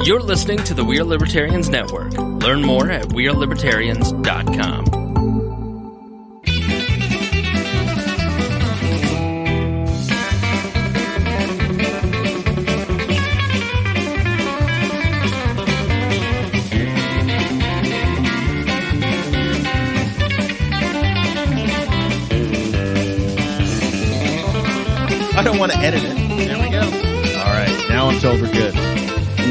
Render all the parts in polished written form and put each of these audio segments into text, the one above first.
You're listening to the We Are Libertarians Network. Learn more at wearelibertarians.com. I don't want to edit it. There we go. All right, now I'm told we're good.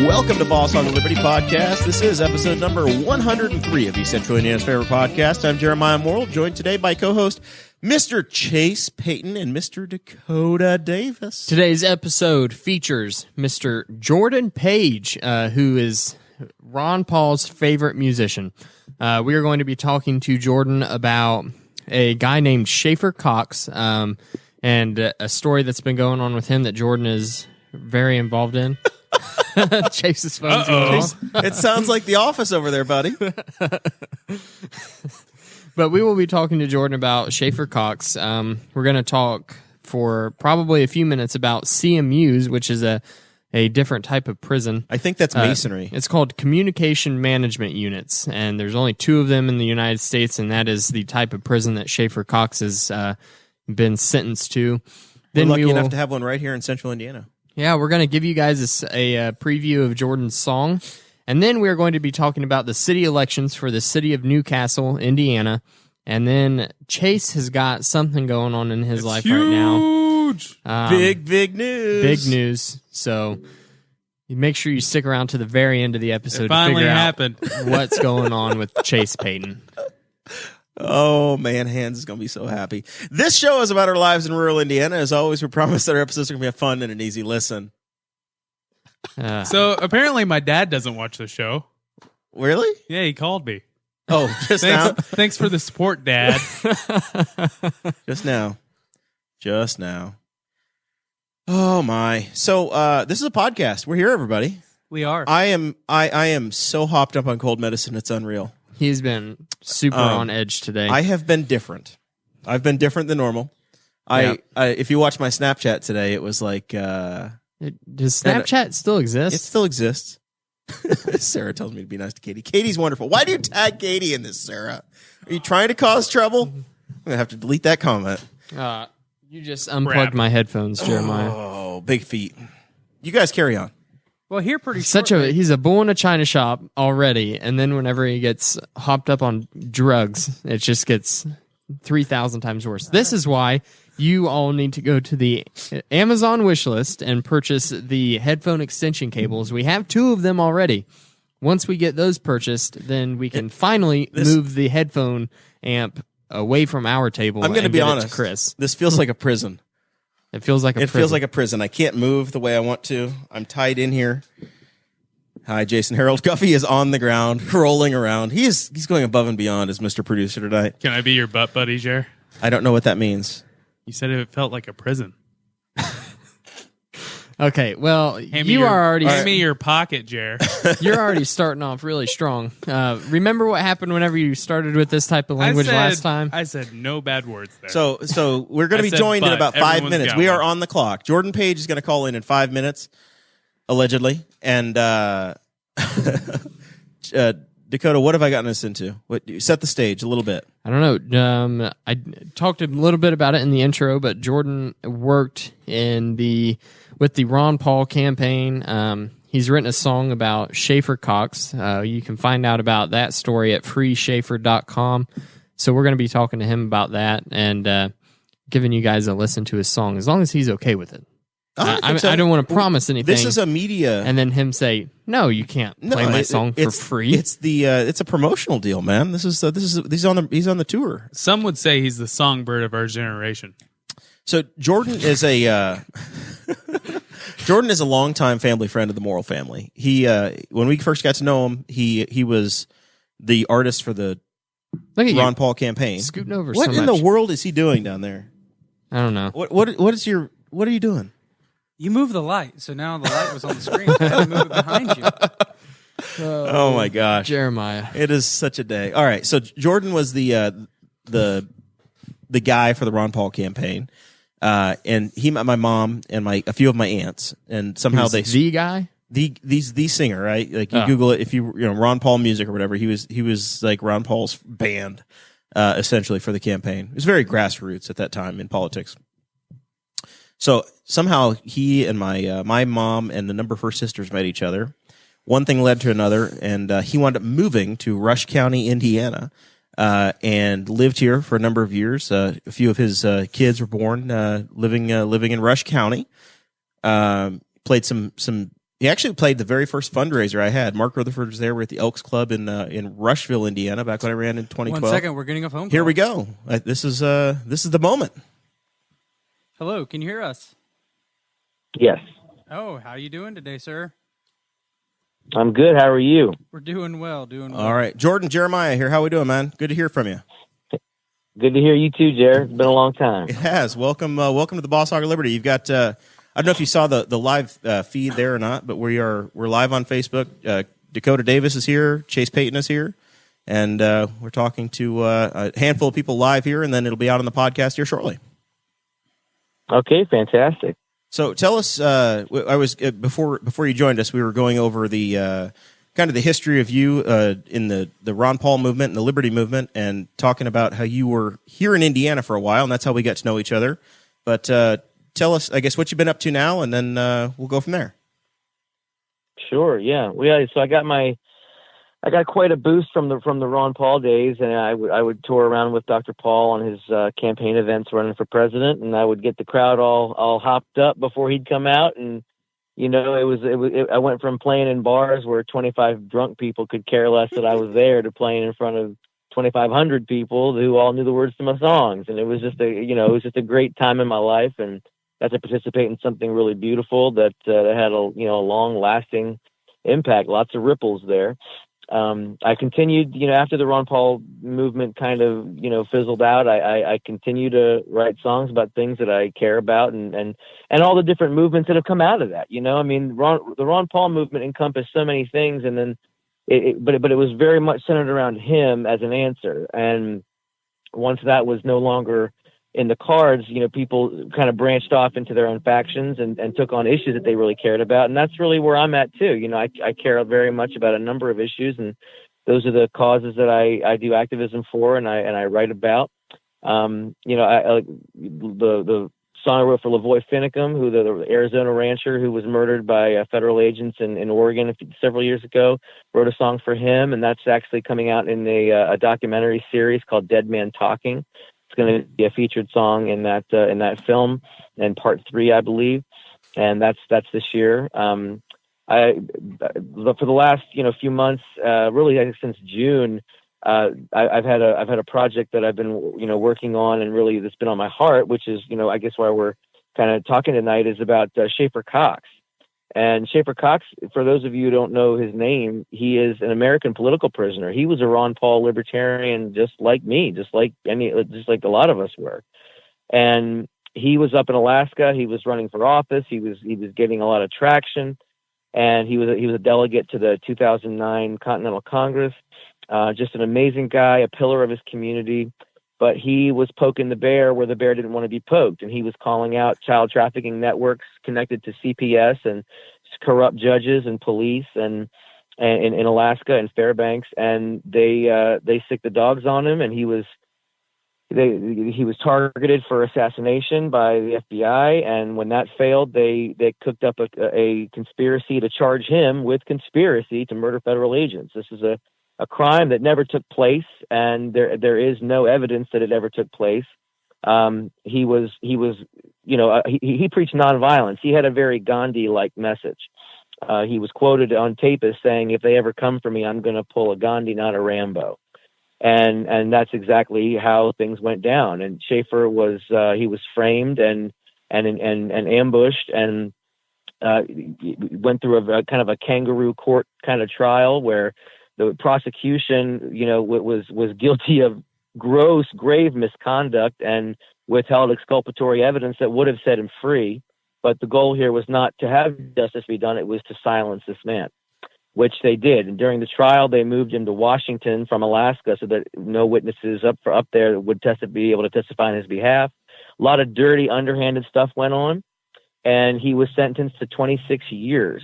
Welcome to Boss Hog of Liberty podcast. This is episode number 103 of East Central Indiana's favorite podcast. I'm Jeremiah Morrell, joined today by co-host Mr. Chase Peyton and Mr. Dakota Davis. Today's episode features Mr. Jordan Page, who is Ron Paul's favorite musician. We are going to be talking to Jordan about a guy named Schaefer Cox, and a story that's been going on with him that Jordan is very involved in. Chase's phone's going off. It sounds like The Office over there, buddy. But we will be talking to Jordan about Schaefer Cox. We're going to talk for probably a few minutes about CMUs, which is a different type of prison. I think that's masonry. It's called Communication Management Units, and there's only 2 of them in the United States, and that is the type of prison that Schaefer Cox has been sentenced to. We're lucky enough to have one right here in Central Indiana. Yeah, we're going to give you guys a preview of Jordan's song, and then we're going to be talking about the city elections for the city of Newcastle, Indiana, and then Chase has got something going on in his life right now. Big news. Big news. So you make sure you stick around to the very end of the episode to figure out what's going on with Chase Peyton. Oh, man, Hans is going to be so happy. This show is about our lives in rural Indiana. As always, we promise that our episodes are going to be a fun and an easy listen. So apparently my dad doesn't watch the show. Really? Yeah, he called me. Oh, just now? Thanks for the support, Dad. Just now. Oh, my. So this is a podcast. We're here, everybody. We are. I am so hopped up on cold medicine, it's unreal. He's been super on edge today. I have been different. I've been different than normal. If you watch my Snapchat today, it was like... Does Snapchat still exist? It still exists. Sarah tells me to be nice to Katie. Katie's wonderful. Why do you tag Katie in this, Sarah? Are you trying to cause trouble? I'm going to have to delete that comment. You just unplugged my headphones, Jeremiah. Oh, big feet. You guys carry on. Well, here pretty shortly. He's a bull in a china shop already, and then whenever he gets hopped up on drugs, it just gets 3,000 times worse. This is why you all need to go to the Amazon wish list and purchase the headphone extension cables. We have 2 of them already. Once we get those purchased, then we can finally move the headphone amp away from our table. I'm going to be honest, Chris. This feels like a prison. It feels like a prison. I can't move the way I want to. I'm tied in here. Hi, Jason Harold Guffey is on the ground, rolling around. He's going above and beyond as Mr. Producer tonight. Can I be your butt buddy, Jer? I don't know what that means. You said it felt like a prison. Okay, well, Hand me your pocket, Jer. You're already starting off really strong. Remember what happened whenever you started with this type of language last time? I said no bad words there. So we're going to be joined in about 5 minutes. We are on the clock. Jordan Page is going to call in 5 minutes, allegedly. And Dakota, what have I gotten us into? Set the stage a little bit. I don't know. I talked a little bit about it in the intro, but Jordan worked with the Ron Paul campaign. He's written a song about Schaefer Cox. You can find out about that story at freeschaefer.com. So we're going to be talking to him about that and giving you guys a listen to his song, as long as he's okay with it. I don't want to promise anything. This is a media, and then him say, "No, you can't play my song for free." It's a promotional deal, man. He's on the tour. Some would say he's the songbird of our generation. So Jordan is a longtime family friend of the Morrell family. He when we first got to know him, he was the artist for the Ron Paul campaign. Scooting over. What in the world is he doing down there? I don't know. What are you doing? You moved the light, so now the light was on the screen. I had to move it behind you. Oh my gosh, Jeremiah! It is such a day. All right, so Jordan was the guy for the Ron Paul campaign, and he met my mom and a few of my aunts, and somehow the guy. the singer, right? Like you Google it, if you know Ron Paul music or whatever, he was like Ron Paul's band, essentially for the campaign. It was very grassroots at that time in politics. So somehow he and my mom and a number of her sisters met each other. One thing led to another, and he wound up moving to Rush County, Indiana, and lived here for a number of years. A few of his kids were born living in Rush County. Played some. He actually played the very first fundraiser I had. Mark Rutherford was there. We're at the Elks Club in Rushville, Indiana, back when I ran in 2012. 1 second, we're getting a phone call. Here we go. This is the moment. Hello, can you hear us? Yes. Oh, how you doing today, sir? I'm good. How are you? We're doing well, All right. Jordan, Jeremiah here. How we doing, man? Good to hear from you. Good to hear you too, Jared. It's been a long time. It has. Welcome to the Boss Hog of Liberty. You've got I don't know if you saw the live feed there or not, but we're live on Facebook. Dakota Davis is here. Chase Peyton is here. And we're talking to a handful of people live here, and then it'll be out on the podcast here shortly. Okay, fantastic. So tell us, I was before you joined us, we were going over the kind of the history of you in the Ron Paul movement and the Liberty movement, and talking about how you were here in Indiana for a while, and that's how we got to know each other. But tell us, I guess, what you've been up to now, and then we'll go from there. Sure. Yeah. So I got quite a boost from the Ron Paul days, and I would tour around with Dr. Paul on his campaign events running for president, and I would get the crowd all hopped up before he'd come out. And you know, I went from playing in bars where 25 drunk people could care less that I was there to playing in front of 2,500 people who all knew the words to my songs, and it was just a great time in my life, and got to participate in something really beautiful that had a long lasting impact, lots of ripples there. I continued, after the Ron Paul movement kind of, fizzled out, I continue to write songs about things that I care about and all the different movements that have come out of that. I mean, the Ron Paul movement encompassed so many things, and then but it was very much centered around him as an answer. And once that was no longer in the cards, people kind of branched off into their own factions and took on issues that they really cared about. And that's really where I'm at too. I care very much about a number of issues, and those are the causes that I do activism for and I write about. The song I wrote for Lavoy Finicum, who the Arizona rancher who was murdered by federal agents in Oregon several years ago, wrote a song for him. And that's actually coming out in a documentary series called Dead Man Talking. It's going to be a featured song in that film, and part 3, I believe, and that's this year. For the last few months, really I think since June, I've had a project that I've been working on, and really that's been on my heart, which is I guess why we're kind of talking tonight, is about Schaefer Cox. And Schaefer Cox, for those of you who don't know his name, he is an American political prisoner. He was a Ron Paul libertarian, just like me, just like a lot of us were. And he was up in Alaska. He was running for office. He was getting a lot of traction, and he was a delegate to the 2009 Continental Congress. Just an amazing guy, a pillar of his community. But he was poking the bear where the bear didn't want to be poked, and he was calling out child trafficking networks connected to CPS and corrupt judges and police and in Alaska and Fairbanks, and they sicked the dogs on him, and he was targeted for assassination by the FBI. And when that failed, they cooked up a conspiracy to charge him with conspiracy to murder federal agents. This is a crime that never took place, and there is no evidence that it ever took place. He preached nonviolence. He had a very Gandhi-like message. He was quoted on tape as saying, "If they ever come for me, I'm going to pull a Gandhi, not a Rambo." And that's exactly how things went down. And Schaefer was framed and ambushed, and went through a kind of a kangaroo court kind of trial where the prosecution, was guilty of gross, grave misconduct and withheld exculpatory evidence that would have set him free. But the goal here was not to have justice be done. It was to silence this man, which they did. And during the trial, they moved him to Washington from Alaska so that no witnesses up there would be able to testify on his behalf. A lot of dirty, underhanded stuff went on, and he was sentenced to 26 years.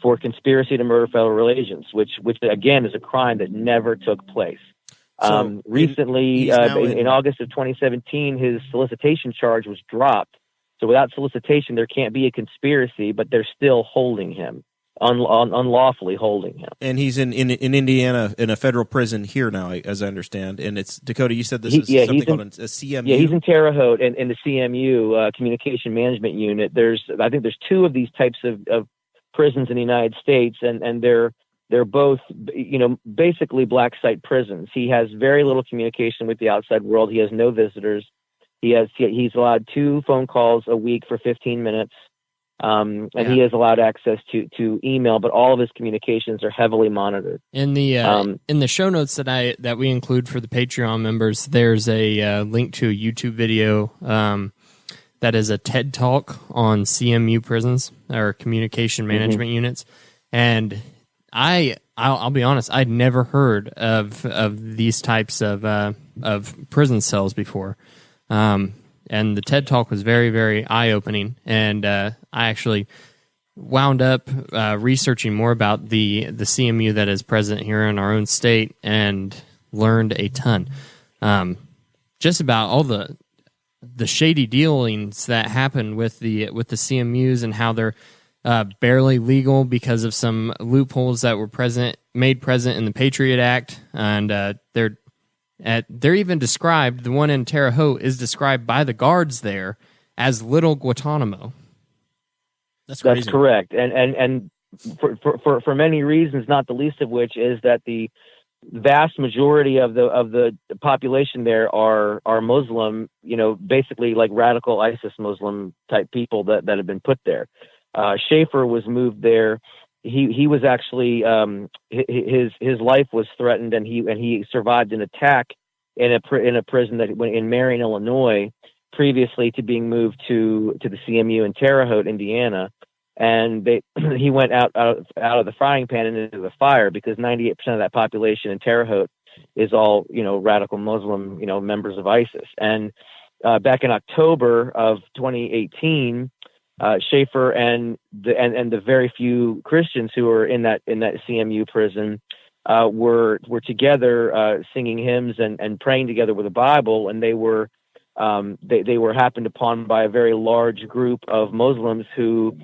for conspiracy to murder federal agents, which again is a crime that never took place. So Recently, in August of 2017, his solicitation charge was dropped. So without solicitation, there can't be a conspiracy, but they're still holding him, unlawfully holding him. And he's in Indiana in a federal prison here now, as I understand. And it's Dakota. You said this is something called a CMU. Yeah, he's in Terre Haute in the CMU Communication Management Unit. I think there's two of these types of prisons in the United States, and they're both, basically black site prisons. He has very little communication with the outside world. He has no visitors. He's allowed 2 phone calls a week for 15 minutes. He has allowed access to email, but all of his communications are heavily monitored. In the show notes that we include for the Patreon members, there's a link to a YouTube video that is a TED Talk on CMU prisons or communication management units, and I'll be honest, I'd never heard of these types of prison cells before. And the TED Talk was very, very eye-opening, and I actually wound up researching more about the CMU that is present here in our own state and learned a ton. Just about all the shady dealings that happen with the CMUs and how they're barely legal because of some loopholes that were made present in the Patriot Act, and they're even described. The one in Terre Haute is described by the guards there as Little Guantanamo. That's crazy. That's correct, and for many reasons, not the least of which is that the vast majority of the population there are Muslim. Basically like radical ISIS Muslim type people that have been put there. Schaefer was moved there. He was actually his life was threatened, and he survived an attack in a prison in Marion, Illinois, previously to being moved to the CMU in Terre Haute, Indiana, and he went out of the frying pan and into the fire because 98% of that population in Terre Haute is all radical Muslim members of ISIS. And back in October of 2018. Schaefer and the very few Christians who were in that CMU prison were together singing hymns and praying together with the Bible, and they were happened upon by a very large group of Muslims who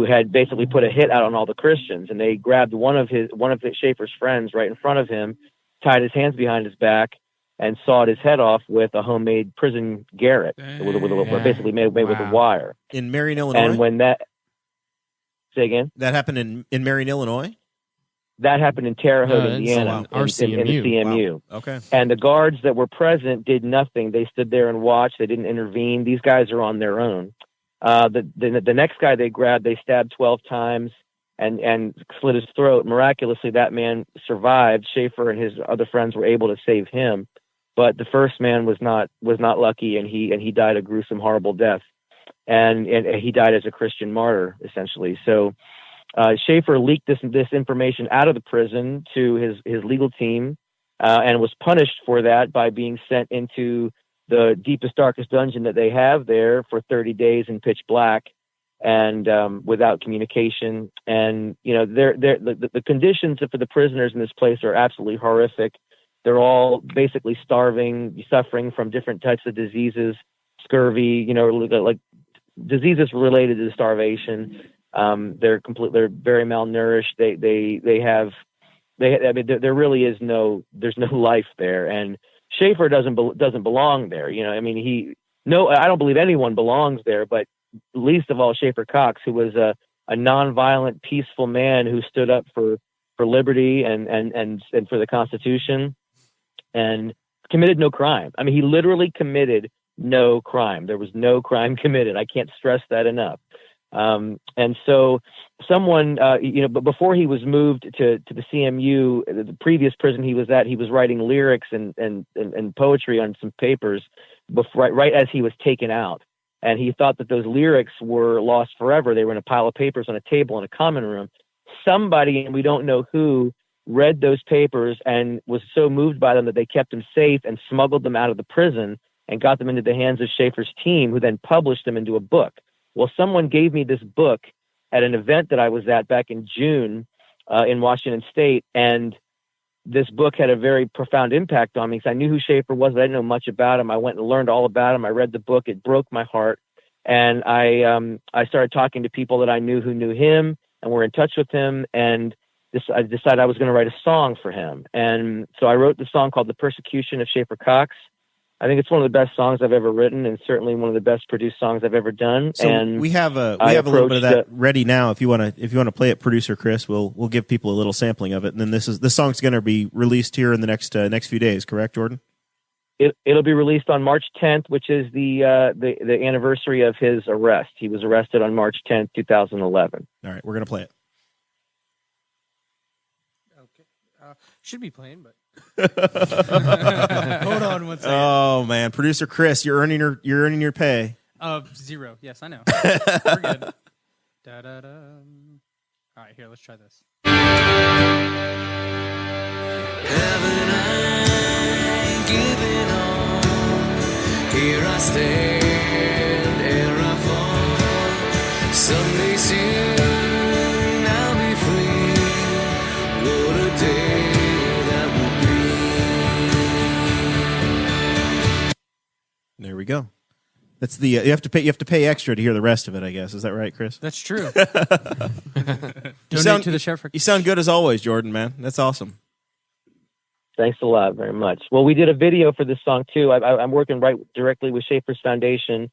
had basically put a hit out on all the Christians, and they grabbed one of Schaefer's friends right in front of him, tied his hands behind his back, and sawed his head off with a homemade prison garrote, basically made with a wire. In Marion, Illinois? And when say again? That happened in Marion, Illinois? That happened in Terre Haute, Indiana, in the CMU. Wow. Okay. And the guards that were present did nothing. They stood there and watched. They didn't intervene. These guys are on their own. The next guy they grabbed, they stabbed 12 times and slit his throat. Miraculously, that man survived. Schaefer and his other friends were able to save him. But the first man was not lucky, and he died a gruesome, horrible death, and he died as a Christian martyr, essentially. So Schaefer leaked this information out of the prison to his legal team, and was punished for that by being sent into the deepest, darkest dungeon that they have there for 30 days in pitch black, and without communication. And the conditions for the prisoners in this place are absolutely horrific. They're all basically starving, suffering from different types of diseases, scurvy, like diseases related to starvation. They're very malnourished. There really is there's no life there. And Schaefer doesn't belong there. I don't believe anyone belongs there, but least of all Schaefer Cox, who was a nonviolent, peaceful man who stood up for liberty and for the Constitution, and committed no crime. I mean, he literally committed no crime. There was no crime committed. I can't stress that enough. And so someone, but before he was moved to the CMU, the previous prison he was at, he was writing lyrics and poetry on some papers right as he was taken out. And he thought that those lyrics were lost forever. They were in a pile of papers on a table in a common room. Somebody, and we don't know who, read those papers and was so moved by them that they kept them safe and smuggled them out of the prison and got them into the hands of Schaefer's team, who then published them into a book. Well, someone gave me this book, at an event that I was at back in June in Washington State, and this book had a very profound impact on me because I knew who Schaefer was, but I didn't know much about him. I went and learned all about him. I read the book. It broke my heart. And I started talking to people that I knew who knew him and were in touch with him. And I decided I was going to write a song for him. And so I wrote the song called The Persecution of Schaefer Cox. I think it's one of the best songs I've ever written, and certainly one of the best produced songs I've ever done. So and we have a little bit of that ready now. If you want to play it, producer Chris, we'll give people a little sampling of it, and then this song's going to be released here in the next few days. Correct, Jordan? It'll be released on March 10th, which is the anniversary of his arrest. He was arrested on March 10th, 2011. All right, we're going to play it. Okay, should be playing, but. Hold on one second. Oh man, producer Chris, you're earning your pay. 0. Yes, I know. We're good. Da-da-da. All right, here, let's try this. Haven't I given all? Here I stand, here I fall. Someday soon I'll be free. What a day. There we go. That's the you have to pay extra to hear the rest of it, I guess. Is that right, Chris? That's true. Donate to the Sheriff. You sound good as always, Jordan, man. That's awesome. Thanks a lot, very much. Well, we did a video for this song too. I'm working right directly with Schaefer's Foundation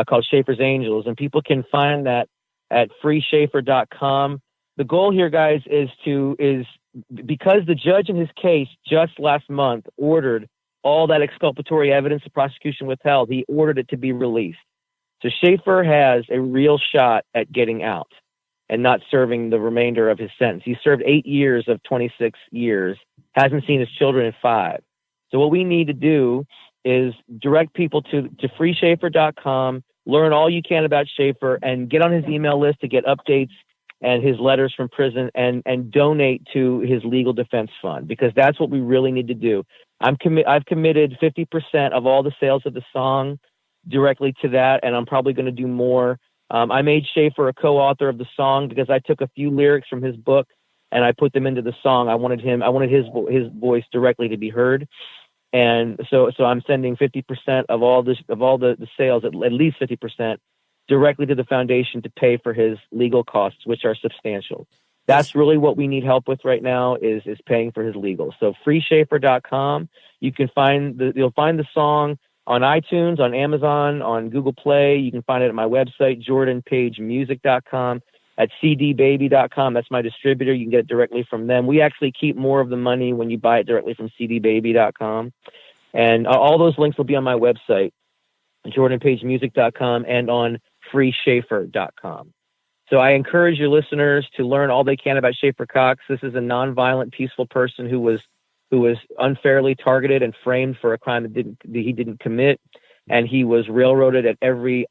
called Schaefer's Angels, and people can find that at freeschaefer.com. The goal here, guys, is because the judge in his case just last month ordered all that exculpatory evidence the prosecution withheld, he ordered it to be released. So Schaefer has a real shot at getting out and not serving the remainder of his sentence. He served 8 years of 26 years, hasn't seen his children in 5. So what we need to do is direct people to freeschaefer.com, learn all you can about Schaefer, and get on his email list to get updates and his letters from prison, and donate to his legal defense fund, because that's what we really need to do. I've committed 50% of all the sales of the song directly to that, and I'm probably going to do more. I made Schaefer a co-author of the song because I took a few lyrics from his book and I put them into the song. I wanted his voice directly to be heard, and so I'm sending 50% of all the sales, at least 50%, directly to the foundation to pay for his legal costs, which are substantial. That's really what we need help with right now is paying for his legal. So freeschaefer.com. You'll find the song on iTunes, on Amazon, on Google Play. You can find it at my website, jordanpagemusic.com, at cdbaby.com. That's my distributor. You can get it directly from them. We actually keep more of the money when you buy it directly from cdbaby.com. And all those links will be on my website, jordanpagemusic.com, and on freeschaefer.com. So I encourage your listeners to learn all they can about Schaefer Cox. This is a nonviolent, peaceful person who was unfairly targeted and framed for a crime that he didn't commit, and he was railroaded at every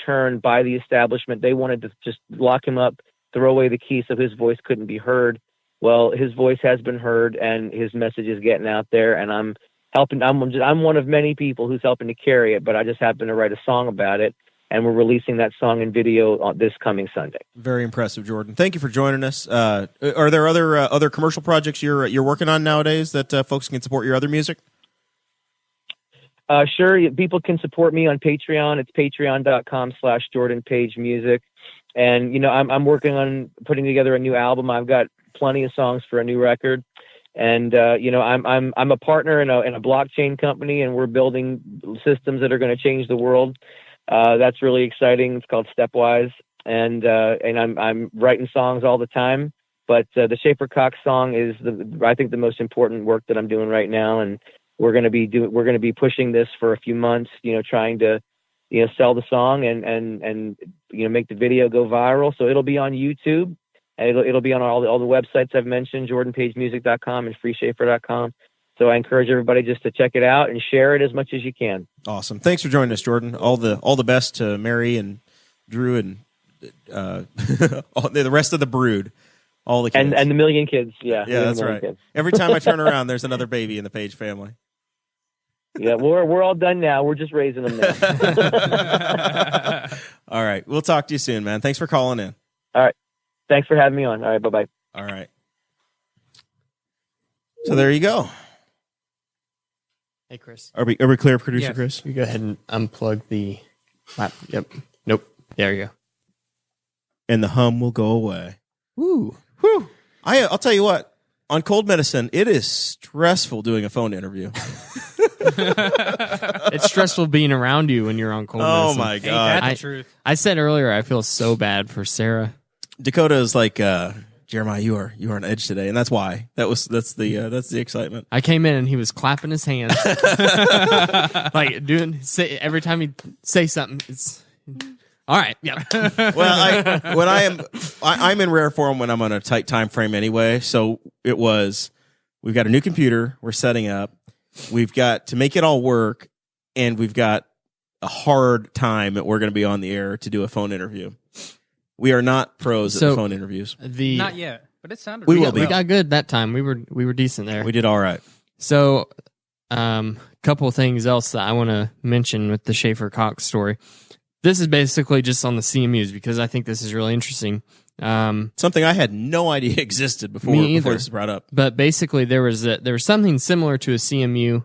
turn by the establishment. They wanted to just lock him up, throw away the key so his voice couldn't be heard. Well, his voice has been heard, and his message is getting out there, and I'm helping. I'm one of many people who's helping to carry it, but I just happen to write a song about it. And we're releasing that song and video on this coming Sunday. Very impressive, Jordan. Thank you for joining us. Are there other commercial projects you're working on nowadays that folks can support your other music? Sure. People can support me on Patreon. It's patreon.com/JordanPageMusic. And I'm working on putting together a new album. I've got plenty of songs for a new record. And I'm a partner in a blockchain company, and we're building systems that are going to change the world. That's really exciting. It's called Stepwise, and I'm writing songs all the time. But the Schaefer Cox song is I think the most important work that I'm doing right now, and we're going to be pushing this for a few months. Trying to sell the song and make the video go viral. So it'll be on YouTube, and it'll be on all the websites I've mentioned, JordanPageMusic.com and FreeSchaefer.com. So I encourage everybody just to check it out and share it as much as you can. Awesome. Thanks for joining us, Jordan. All the best to Mary and Drew and the rest of the brood. All the kids. And the million kids. Yeah, that's right. Kids. Every time I turn around, there's another baby in the Page family. Yeah, we're all done now. We're just raising them now. All right. We'll talk to you soon, man. Thanks for calling in. All right. Thanks for having me on. All right, bye-bye. All right. So there you go. Hey, Chris. Are we clear, producer Yes. Chris? You go ahead and unplug the. Yep. Nope. There you go. And the hum will go away. Woo. Whew. I'll tell you what. On cold medicine, it is stressful doing a phone interview. It's stressful being around you when you're on cold Oh medicine. my Ain't god! that the truth? I said earlier I feel so bad for Sarah. Dakota is like, Jeremiah, you are on edge today, and that's why. That's the excitement. I came in and he was clapping his hands, like every time he'd say something. It's all right. Yeah. Well, I'm in rare form when I'm on a tight time frame anyway. So we've got a new computer we're setting up. We've got to make it all work, and we've got a hard time that we're going to be on the air to do a phone interview. We are not pros at the phone interviews. Not yet, but it sounded. We really will be. We well. got good that time. We were decent there. We did all right. So, couple of things else that I want to mention with the Schaefer Cox story. This is basically just on the CMUs because I think this is really interesting. Something I had no idea existed before this was brought up. But basically, there was something similar to a CMU,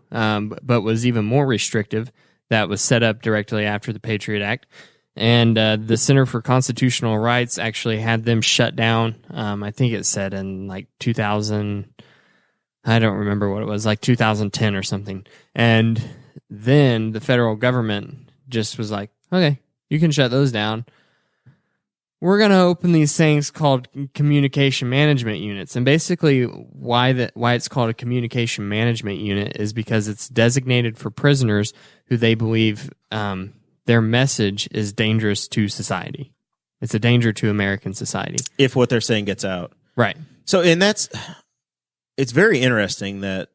but was even more restrictive that was set up directly after the Patriot Act. And the Center for Constitutional Rights actually had them shut down. I think it said in like 2000. I don't remember what it was, like 2010 or something. And then the federal government just was like, okay, you can shut those down. We're going to open these things called communication management units. And basically why it's called a communication management unit is because it's designated for prisoners who they believe their message is dangerous to society. It's a danger to American society. If what they're saying gets out. Right. So, and it's very interesting that,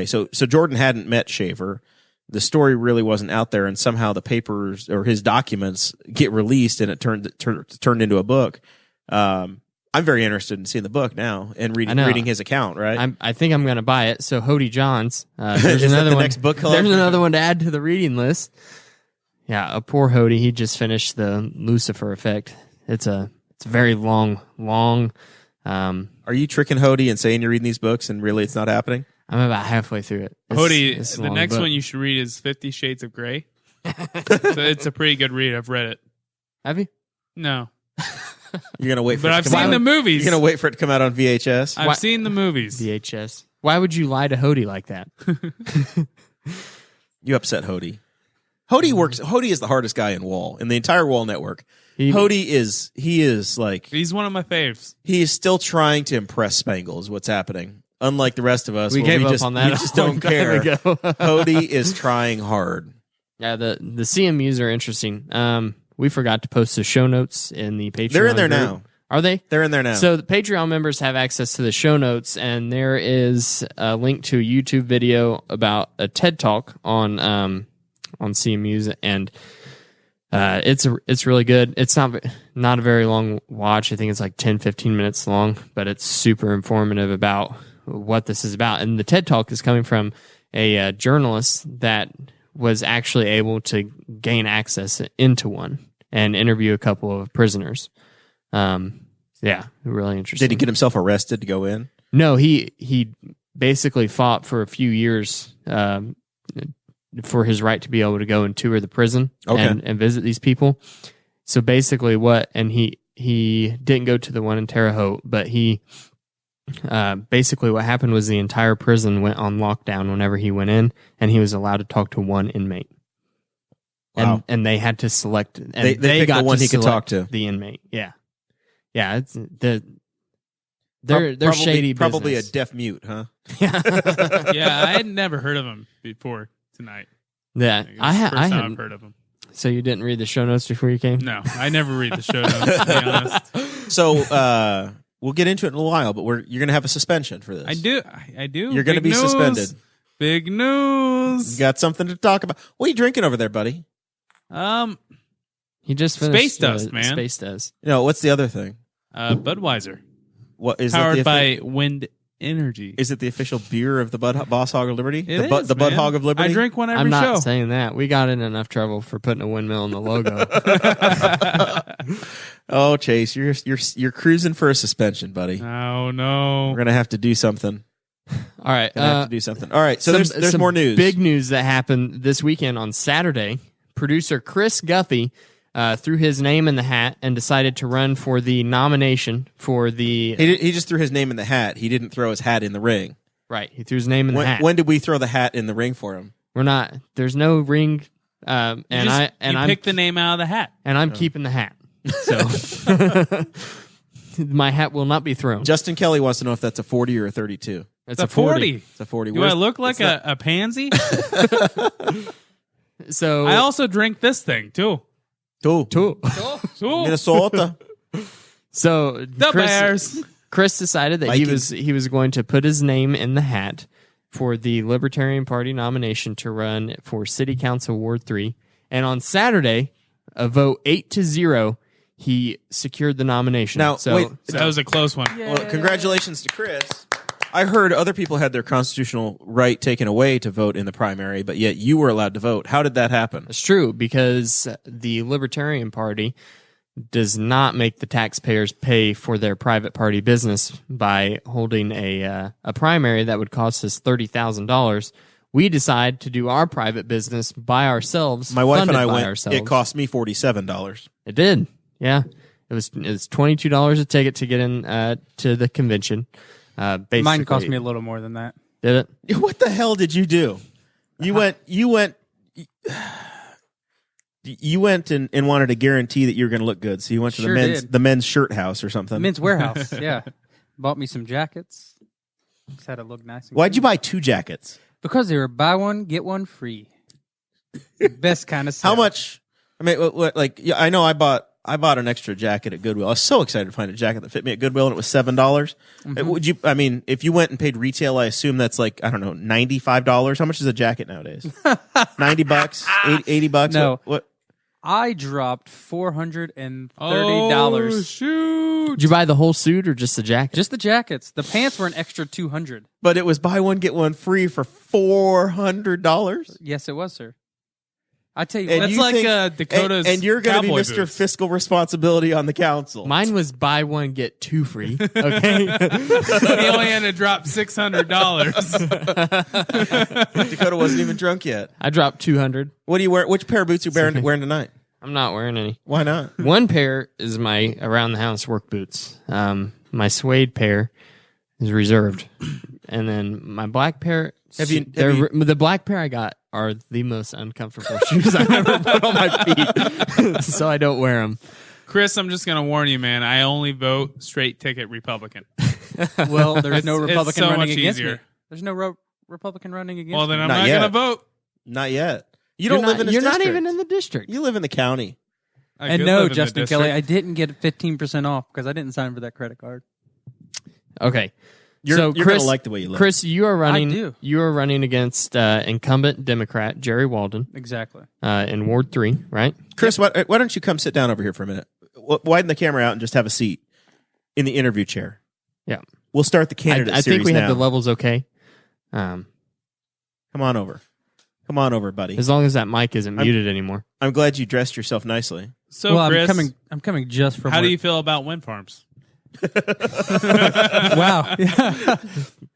so Jordan hadn't met Schaefer. The story really wasn't out there, and somehow the papers or his documents get released, and it turned into a book. I'm very interested in seeing the book now and reading his account. Right, I think I'm going to buy it. So Hody Johns, there's Is that another the one. next book club? There's another one to add to the reading list. Yeah, a poor Hody. He just finished the Lucifer Effect. It's a very long. Are you tricking Hody and saying you're reading these books and really it's not happening? I'm about halfway through it. Hody, the next one you should read is 50 Shades of Grey. So it's a pretty good read. I've read it. Have you? No. You're going to wait for But it to I've come seen out. the movies. You're going to wait for it to come out on VHS? I've seen the movies. VHS. Why would you lie to Hody like that? You upset Hody. Hody is the hardest guy in the entire Wall network. Hody is like, He's one of my faves. he is still trying to impress Spangle is what's happening. Unlike the rest of us, We where gave up just, on that we just a long don't time care. ago. Hody is trying hard. Yeah, the CMUs are interesting. We forgot to post the show notes in the Patreon. They're in there group. now. Are they? They're in there now. So the Patreon members have access to the show notes, and there is a link to a YouTube video about a TED Talk on CMUs, and it's really good. It's not a very long watch. I think it's like 10, 15 minutes long, but it's super informative about what this is about. And the TED Talk is coming from a journalist that was actually able to gain access into one and interview a couple of prisoners. Yeah, really interesting. Did he get himself arrested to go in? No, he basically fought for a few years for his right to be able to go and tour the prison and visit these people. So basically he didn't go to the one in Terre Haute, but he basically what happened was the entire prison went on lockdown whenever he went in, and he was allowed to talk to one inmate. Wow. And they had to select, and They picked got the one to he could talk select to. the inmate. Yeah. Yeah, it's they're Probably shady a business. deaf mute, huh? Yeah, I had never heard of him before tonight. Yeah, It's I the first time hadn't. I've heard of him. So you didn't read the show notes before you came? No, I never read the show notes, to be honest. So we'll get into it in a while, but you're going to have a suspension for this. I do. You're going to Big be news. suspended. Big news. You got something to talk about. What are you drinking over there, buddy? He just finished Space Dust, man. Space Dust. No, what's the other thing? Budweiser. What is Powered that? by wind energy. Is it the official beer of the Boss Hog of Liberty? It the is, Bud man. Hog of Liberty? I drink one every I'm not show. saying that. We got in enough trouble for putting a windmill in the logo. Oh, Chase, you're cruising for a suspension, buddy. Oh, no. We're gonna have to do something. All right. Gonna have to do something. All right. So there's some more news. Big news that happened this weekend on Saturday. Producer Chris Guffey threw his name in the hat and decided to run for the nomination for the... He just threw his name in the hat. He didn't throw his hat in the ring. Right. He threw his name in the hat. When did we throw the hat in the ring for him? We're not... There's no ring. You picked the name out of the hat. And I'm keeping the hat. So... My hat will not be thrown. Justin Kelly wants to know if that's a 40 or a 32. It's a 40. It's a 40. Do I look like a pansy? So I also drink this thing, too. Two. Minnesota. So The Bears. Chris decided that Vikings. he was going to put his name in the hat for the Libertarian Party nomination to run for City Council Ward 3. And on Saturday, a vote 8-0, he secured the nomination. Now, wait. That was a close one. Well, congratulations to Chris. I heard other people had their constitutional right taken away to vote in the primary, but yet you were allowed to vote. How did that happen? It's true, because the Libertarian Party does not make the taxpayers pay for their private party business by holding a primary that would cost us $30,000. We decide to do our private business by ourselves. My wife and I went. Ourselves. It cost me $47. It did. Yeah, it was $22 a ticket to get in to the convention. Basically, Mine cost me a little more than that. Did it? What the hell did you do? You went and wanted to guarantee that you were going to look good, so you went to Sure the men's shirt house or something. Men's Warehouse, yeah. Bought me some jackets. Just had to look nice. And Why'd you clean. buy 2 jackets? Because they were buy one get one free. Best kind of sale. How much? I mean, I know I bought an extra jacket at Goodwill. I was so excited to find a jacket that fit me at Goodwill, and it was $7. Mm-hmm. Would you? I mean, if you went and paid retail, I assume that's like, I don't know, $95. How much is a jacket nowadays? $90, $80. No. What? I dropped $430. Oh, shoot. Did you buy the whole suit or just the jacket? Just the jackets. The pants were an extra $200. But it was buy one get one free for $400. Yes, it was, sir. I tell you, And what, That's you like think- Dakota's and you're going to be cowboy Mr. boots. Fiscal Responsibility on the council. Mine was buy one get 2 free. Okay. He only had to drop $600. Dakota wasn't even drunk yet. I dropped $200. What do you wear? Which pair of boots are you wearing tonight? I'm not wearing any. Why not? One pair is my around the house work boots. My suede pair is reserved, and then my black pair. The black pair I got are the most uncomfortable shoes I've ever put on my feet, so I don't wear them. Chris, I'm just going to warn you, man. I only vote straight ticket Republican. well, there's no It's Republican so running much against easier. me. There's no Republican running against Well, then me. I'm Not not yet. going to vote. Not yet. You don't live in a You're district. not even in the district. You live in the county. I And could no, live in the Justin Kelly, I district. didn't get 15% off because I didn't sign for that credit card. Okay. You're So going Chris, to like the way you live. Chris, you are running. I do. You are running against incumbent Democrat Jerry Walden Exactly. in Ward 3, right? Chris, why don't you come sit down over here for a minute? Widen the camera out and just have a seat in the interview chair. Yeah. We'll start the candidate I series think we now. have the levels okay. Come on over. Come on over, buddy. As long as that mic isn't muted anymore. I'm glad you dressed yourself nicely. So, well, Chris, I'm coming just from how do work. you feel about wind farms? Wow. Yeah.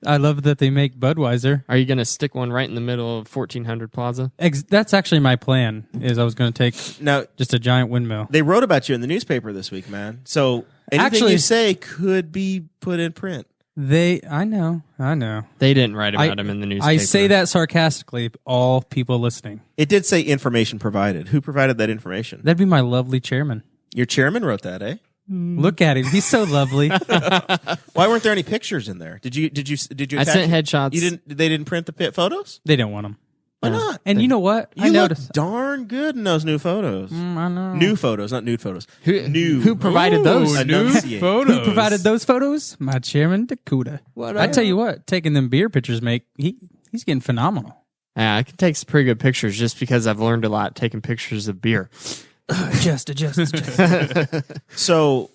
I love that they make Budweiser. Are you going to stick one right in the middle of 1400 Plaza? That's actually my plan, is I was going to take Now, just a giant windmill. they wrote about you in the newspaper this week, man. So anything Actually- you say could be put in print. I know. They didn't write about him in the newspaper. I say that sarcastically, all people listening. It did say information provided. Who provided that information? That'd be my lovely chairman. Your chairman wrote that, eh? Look at him. He's so lovely. Why weren't there any pictures in there? Did you I attach sent headshots. They didn't print the pit photos? They don't want him. Why not? And you know what? You I look noticed. darn good in those new photos. I know. New photos, not nude photos. Who provided those? Ooh, New Enunciate. photos. Who provided those photos? My chairman, Dakota. I tell you what, taking them beer pictures he's getting phenomenal. Yeah, I can take some pretty good pictures just because I've learned a lot taking pictures of beer. Adjust. So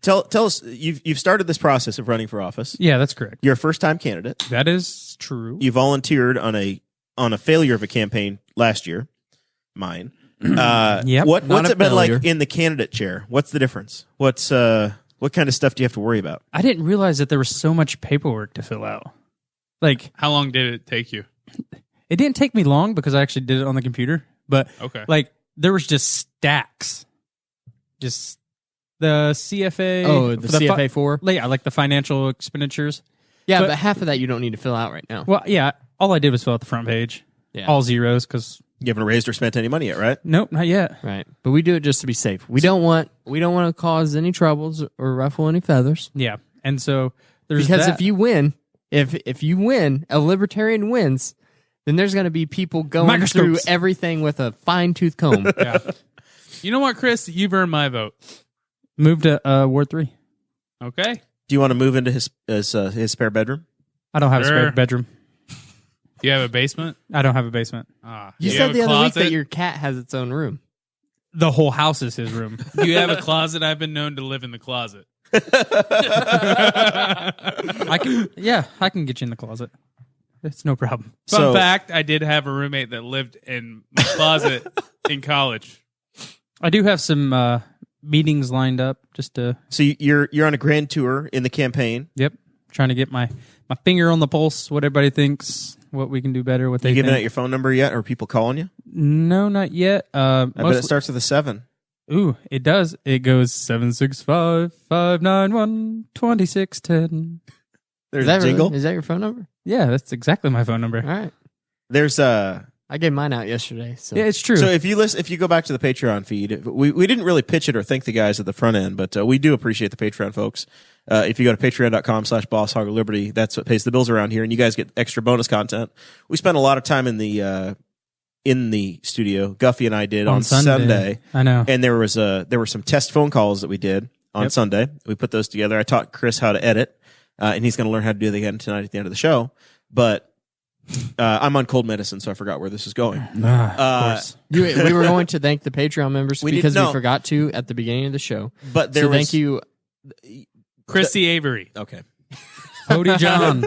Tell us, you've started this process of running for office. Yeah, that's correct. You're a first-time candidate. That is true. You volunteered on a failure of a campaign last year, mine. Yep. What's it been like in the candidate chair? What's the difference? What kind of stuff do you have to worry about? I didn't realize that there was so much paperwork to fill out. Like, how long did it take you? It didn't take me long because I actually did it on the computer. But like, there was just stacks. Just the CFA. Oh, the CFA4? Yeah, like the financial expenditures. Yeah, but half of that you don't need to fill out right now. Well, yeah, all I did was fill out the front page. Yeah. All zeros because you haven't raised or spent any money yet, right? Nope, not yet. Right. But we do it just to be safe. We don't want to cause any troubles or ruffle any feathers. Yeah. And so there's because that. if you win, if you win, a libertarian wins, then there's going to be people going through everything with a fine-tooth comb. Yeah. You know what, Chris? You've earned my vote. Move to Ward 3. Okay. Do you want to move into his spare bedroom? I don't have a spare bedroom. Do you have a basement? I don't have a basement. You said the other week that your cat has its own room. The whole house is his room. Do you have a closet? I've been known to live in the closet. I can get you in the closet. It's no problem. Fun fact, I did have a roommate that lived in my closet in college. I do have some meetings lined up just to... So you're on a grand tour in the campaign. Yep. Trying to get my finger on the pulse, what everybody thinks, what we can do better, what they think. You giving out your phone number yet? Or are people calling you? No, not yet. I bet it starts with a 7. Ooh, it does. It goes 765-591-2610. There's a jingle. Really? Is that your phone number? Yeah, that's exactly my phone number. All right. There's I gave mine out yesterday. So. Yeah, it's true. So if you go back to the Patreon feed, we didn't really pitch it or thank the guys at the front end, but we do appreciate the Patreon folks. If you go to patreon.com/Boss Hog of Liberty, that's what pays the bills around here, and you guys get extra bonus content. We spent a lot of time in the studio. Guffey and I did on Sunday. I know. And there were some test phone calls that we did on Sunday. We put those together. I taught Chris how to edit, and he's going to learn how to do it again tonight at the end of the show. But I'm on cold medicine, so I forgot where this is going. Of course. We were going to thank the Patreon members because we forgot to at the beginning of the show. But thank you, Chrissy Avery. Okay. Hody John.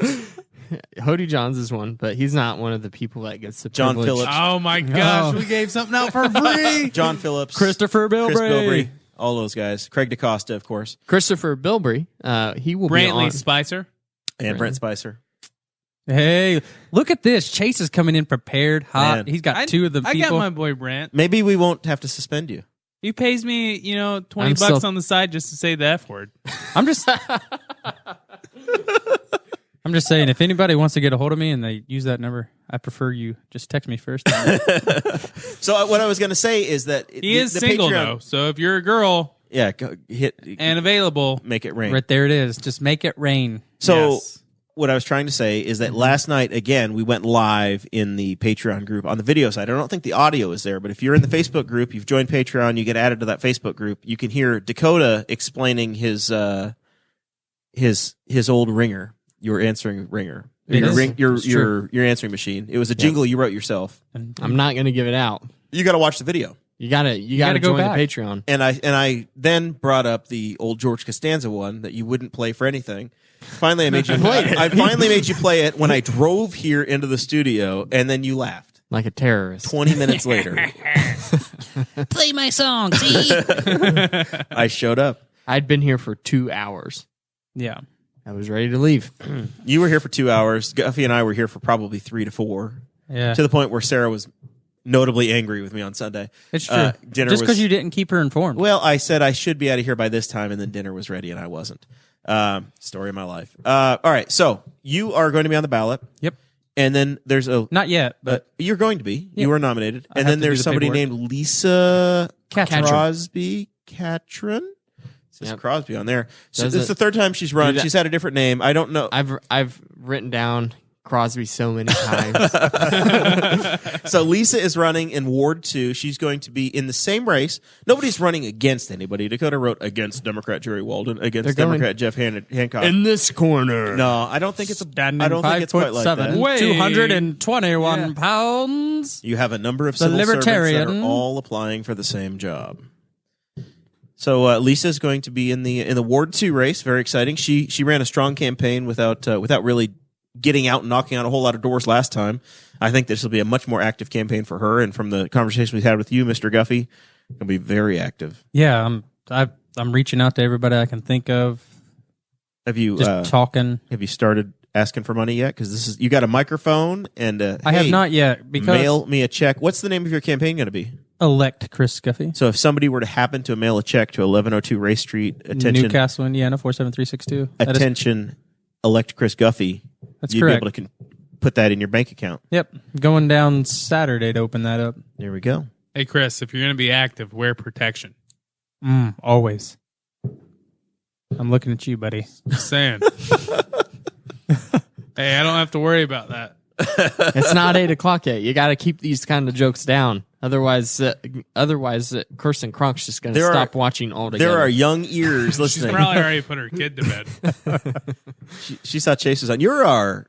Hody Johns is one, but he's not one of the people that gets the John privilege. Phillips. Oh my gosh, we gave something out for free. John Phillips. Christopher Bilbray. Chris Bilbray. All those guys. Craig DaCosta, of course. Christopher Bilbray. He will be on. Brantley Spicer. And Brent Spicer. Hey, look at this. Chase is coming in prepared, hot. Man. He's got two of the people. I got my boy Brant. Maybe we won't have to suspend you. He pays me, $20 on the side just to say the F word. I'm just saying, if anybody wants to get a hold of me and they use that number, I prefer you just text me first. So what I was going to say is that he is single though. So if you're a girl, go hit and available, make it rain. Right there it is. Just make it rain. So yes. What I was trying to say is that last night, again, we went live in the Patreon group on the video side. I don't think the audio is there, but if you're in the Facebook group, you've joined Patreon, you get added to that Facebook group, you can hear Dakota explaining his old ringer, your answering ringer, your answering machine. It was a jingle you wrote yourself. I'm not going to give it out. You got to watch the video. You gotta join the Patreon. And I then brought up the old George Costanza one that you wouldn't play for anything. Finally, I made you play it. I finally made you play it when I drove here into the studio, and then you laughed. Like a terrorist. 20 minutes later. Play my song, see? I showed up. I'd been here for 2 hours. Yeah. I was ready to leave. You were here for 2 hours. Guffey and I were here for probably 3 to 4. Yeah. To the point where Sarah was notably angry with me on Sunday. It's true. Just because you didn't keep her informed. Well, I said I should be out of here by this time, and then dinner was ready, and I wasn't. Story of my life. All right, so you are going to be on the ballot. Yep. And then there's not yet, but you're going to be. Yeah. You were nominated. And then there's somebody named Lisa Crosby Catron. It says Crosby on there. So it's the third time she's run. She's had a different name. I don't know. I've written down Crosby so many times. So Lisa is running in Ward 2. She's going to be in the same race. Nobody's running against anybody. Dakota wrote against Democrat Jerry Walden, against Democrat Jeff Hancock. In this corner. No, I don't think it's a. Standing I don't think it's quite like that. 221 pounds. You have a number of civil servants that are all applying for the same job. So Lisa's going to be in the Ward 2 race. Very exciting. She ran a strong campaign without really getting out and knocking on a whole lot of doors last time. I think this will be a much more active campaign for her. And from the conversation we've had with you, Mr. Guffey, it'll be very active. Yeah, I'm reaching out to everybody I can think of. Have you just talking? Have you started asking for money yet? Because you got a microphone and I have not yet. Because mail me a check. What's the name of your campaign going to be? Elect Chris Guffey. So if somebody were to happen to mail a check to 1102 Race Street, attention, Newcastle, Indiana 47362. Attention, elect Chris Guffey. That's you'd correct. Be able to put that in your bank account. Yep, going down Saturday to open that up. There we go. Hey, Chris, if you're going to be active, wear protection. Always. I'm looking at you, buddy. Just saying. Hey, I don't have to worry about that. It's not 8:00 yet. You got to keep these kind of jokes down. Otherwise, Kirsten Kronk's just going to stop watching altogether. There are young ears listening. She's probably already put her kid to bed. She saw Chase was on. You're our,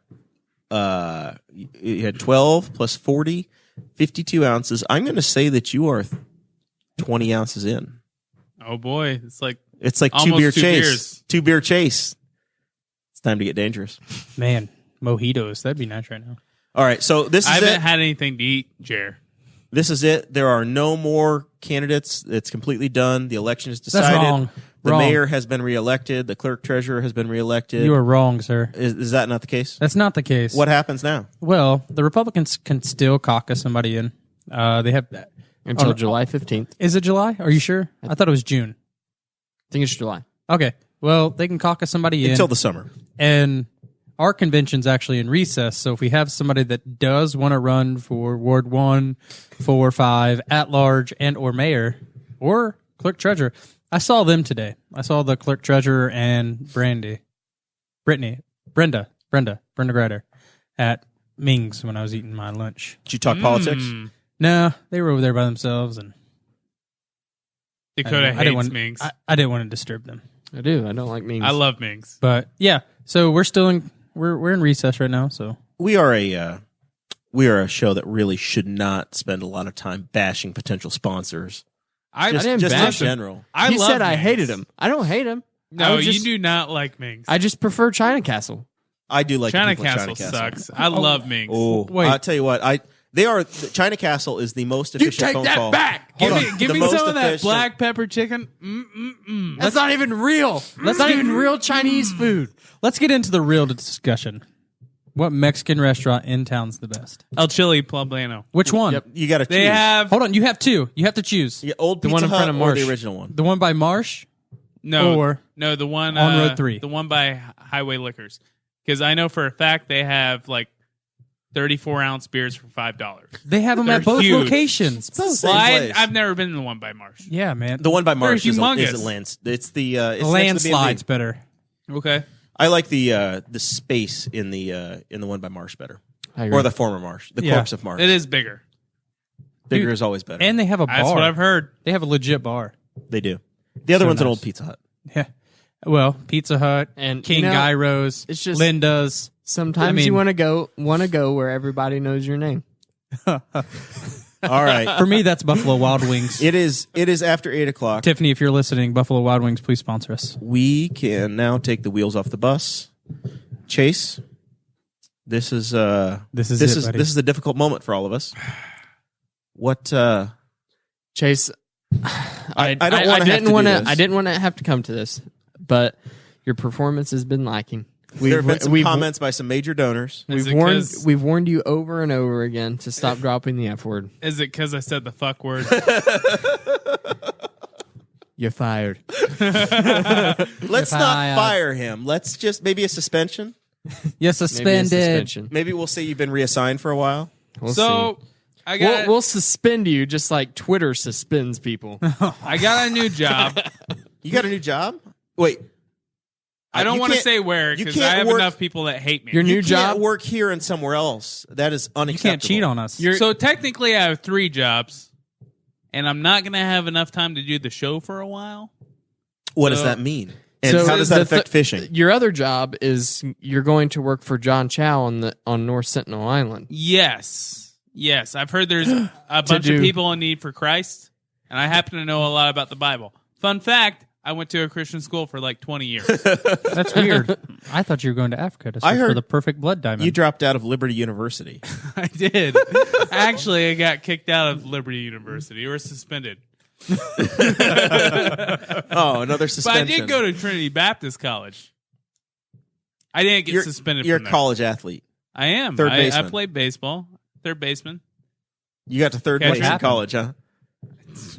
you had 12 plus 40, 52 ounces. I'm going to say that you are 20 ounces in. Oh boy, it's like two beer chase. Beers. 2 beer chase. It's time to get dangerous. Man, mojitos. That'd be nice right now. All right, so this is I it. haven't had anything to eat, Jer. This is it. There are no more candidates. It's completely done. The election is decided. That's wrong. The mayor has been reelected. The clerk treasurer has been reelected. You are wrong, sir. Is that not the case? That's not the case. What happens now? Well, the Republicans can still caucus somebody in. They have until July 15th. Is it July? Are you sure? I thought it was June. I think it's July. Okay. Well, they can caucus somebody in until the summer. And our convention's actually in recess, so if we have somebody that does want to run for Ward 1, 4, 5, at large, and or mayor, or clerk treasurer, I saw them today. I saw the clerk treasurer and Brenda Grider at Ming's when I was eating my lunch. Did you talk politics? No, they were over there by themselves, and Dakota hates Ming's. I didn't want to disturb them. I do. I don't like Ming's. I love Ming's. But yeah, so we're still in we're in recess right now. So we are a show that really should not spend a lot of time bashing potential sponsors. I didn't bash in general. He said I hated him. I don't hate him. No, you do not like Ming's. I just prefer China Castle. I do like China Castle. Sucks. I love Ming's. Oh, wait. I'll tell you what. China Castle is the most efficient phone call. You take that back. Give me some of that black pepper chicken. That's not even real. That's not even real Chinese food. Let's get into the real discussion. What Mexican restaurant in town's the best? El Chile Poblano. Which one? Yep, you got to choose. They have. Hold on, you have two. You have to choose. The old Pizza one in Hut front of or Marsh. the original one. The one by Marsh? No, the one on Road 3. The one by Highway Liquors. Because I know for a fact they have like 34-ounce beers for $5. They have them at both locations. Both. Well, I've never been in the one by Marsh. Yeah, man. The one by Marsh is humongous. It's the landslide's better. Okay. I like the space in the one by Marsh better, or the former Marsh, the corpse of Marsh. It is bigger. Bigger is always better, and they have a bar. That's what I've heard. They have a legit bar. They do. The other one's an old Pizza Hut. Yeah. Well, Pizza Hut and King Gyro's. It's just Linda's. Sometimes you want to go where everybody knows your name. All right. For me, that's Buffalo Wild Wings. It is after 8:00. Tiffany, if you're listening, Buffalo Wild Wings, please sponsor us. We can now take the wheels off the bus. Chase, this is a difficult moment for all of us. What Chase, I didn't want to have to come to this, but your performance has been lacking. There have been some comments by some major donors. We've warned you over and over again to stop dropping the F word. Is it because I said the fuck word? You're fired. Let's not fire him. Let's just maybe a suspension. You're suspended. Maybe we'll say you've been reassigned for a while. We'll suspend you just like Twitter suspends people. I got a new job. You got a new job? Wait. I don't want to say where because I have enough people that hate me. Your new job? You can't work here and somewhere else. That is unacceptable. You can't cheat on us. So technically I have 3 jobs, and I'm not going to have enough time to do the show for a while. What does that mean? And how does that affect fishing? Your other job is you're going to work for John Chow on North Sentinel Island. Yes. I've heard there's a bunch of people in need for Christ, and I happen to know a lot about the Bible. Fun fact, I went to a Christian school for like 20 years. That's weird. I thought you were going to Africa to search for the perfect blood diamond. You dropped out of Liberty University. I did. Actually, I got kicked out of Liberty University or suspended. Oh, another suspension. But I did go to Trinity Baptist College. I didn't get suspended You're from a there. college athlete. I am. Third I baseman. played baseball. Third baseman. You got to third Catch base in happened. college, huh?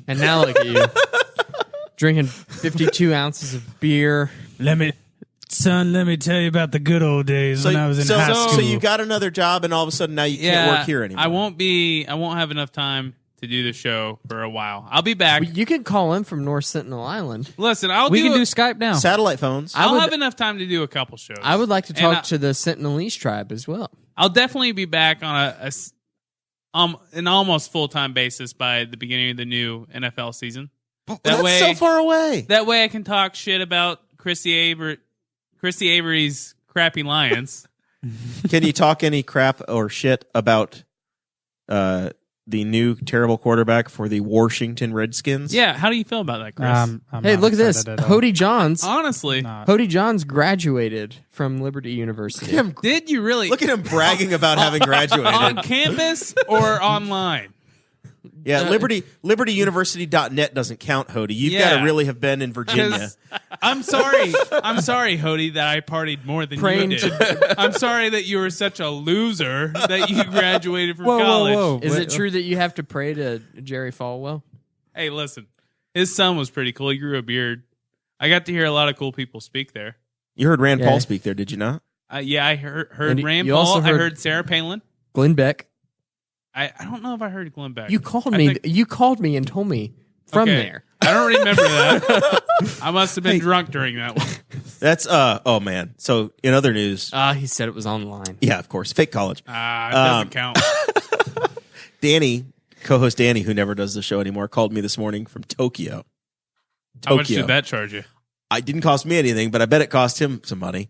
And now look at you. Drinking 52 ounces of beer. Let me tell you about the good old days when I was in high school. So you got another job, and all of a sudden now you can't work here anymore. I won't have enough time to do the show for a while. I'll be back. You can call in from North Sentinel Island. Listen, we can do Skype now. Satellite phones. I'll have enough time to do a couple shows. I would like to talk to the Sentinelese tribe as well. I'll definitely be back on an almost full-time basis by the beginning of the new NFL season. That's so far away. That way I can talk shit about Chrissy Avery's crappy Lions. Can you talk any crap or shit about the new terrible quarterback for the Washington Redskins? Yeah, how do you feel about that, Chris? I'm Hey, not look at this. excited at all. Hody Johns. Honestly, Hody Johns graduated from Liberty University. did you really? Look at him bragging about having graduated. on campus or online? Yeah, libertyuniversity.net doesn't count, Hody. You've got to really have been in Virginia. I'm sorry, Hody, that I partied more than Praying you did. I'm sorry that you were such a loser that you graduated from college. Whoa. Is it true that you have to pray to Jerry Falwell? Hey, listen, his son was pretty cool. He grew a beard. I got to hear a lot of cool people speak there. You heard Rand Yeah. Paul speak there, did you not? Yeah, I heard And Rand you Paul. also I heard- heard Sarah Palin. Glenn Beck. I don't know if I heard Glenn Beck. You called I me. think- You called me and told me from Okay. there. I don't remember that. I must have been drunk during that one. That's oh man. So in other news, He said it was online. yeah, of course, fake college. It doesn't count. Danny, co-host Danny, who never does the show anymore, called me this morning from Tokyo. How much did that charge you? It didn't cost me anything, but I bet it cost him some money.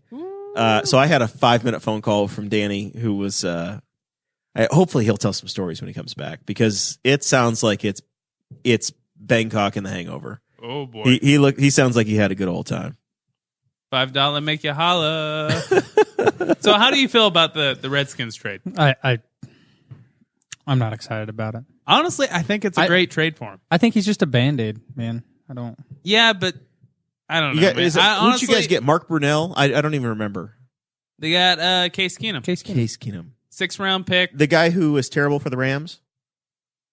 So I had a 5-minute phone call from Danny, who was. Hopefully, he'll tell some stories when he comes back, because it sounds like it's Bangkok and The Hangover. Oh boy, He sounds like he had a good old time. $5 make you holla. So, how do you feel about the Redskins trade? I'm not excited about it. Honestly, I think it's a great trade for him. I think he's just a Band-Aid, man. I don't. Yeah, but I don't know. You got, man. who'd Honestly, you guys get? Mark Brunell? I don't even remember. They got Case Keenum, Case Keenum. Case Keenum, 6th-round pick. the guy who was terrible for the Rams,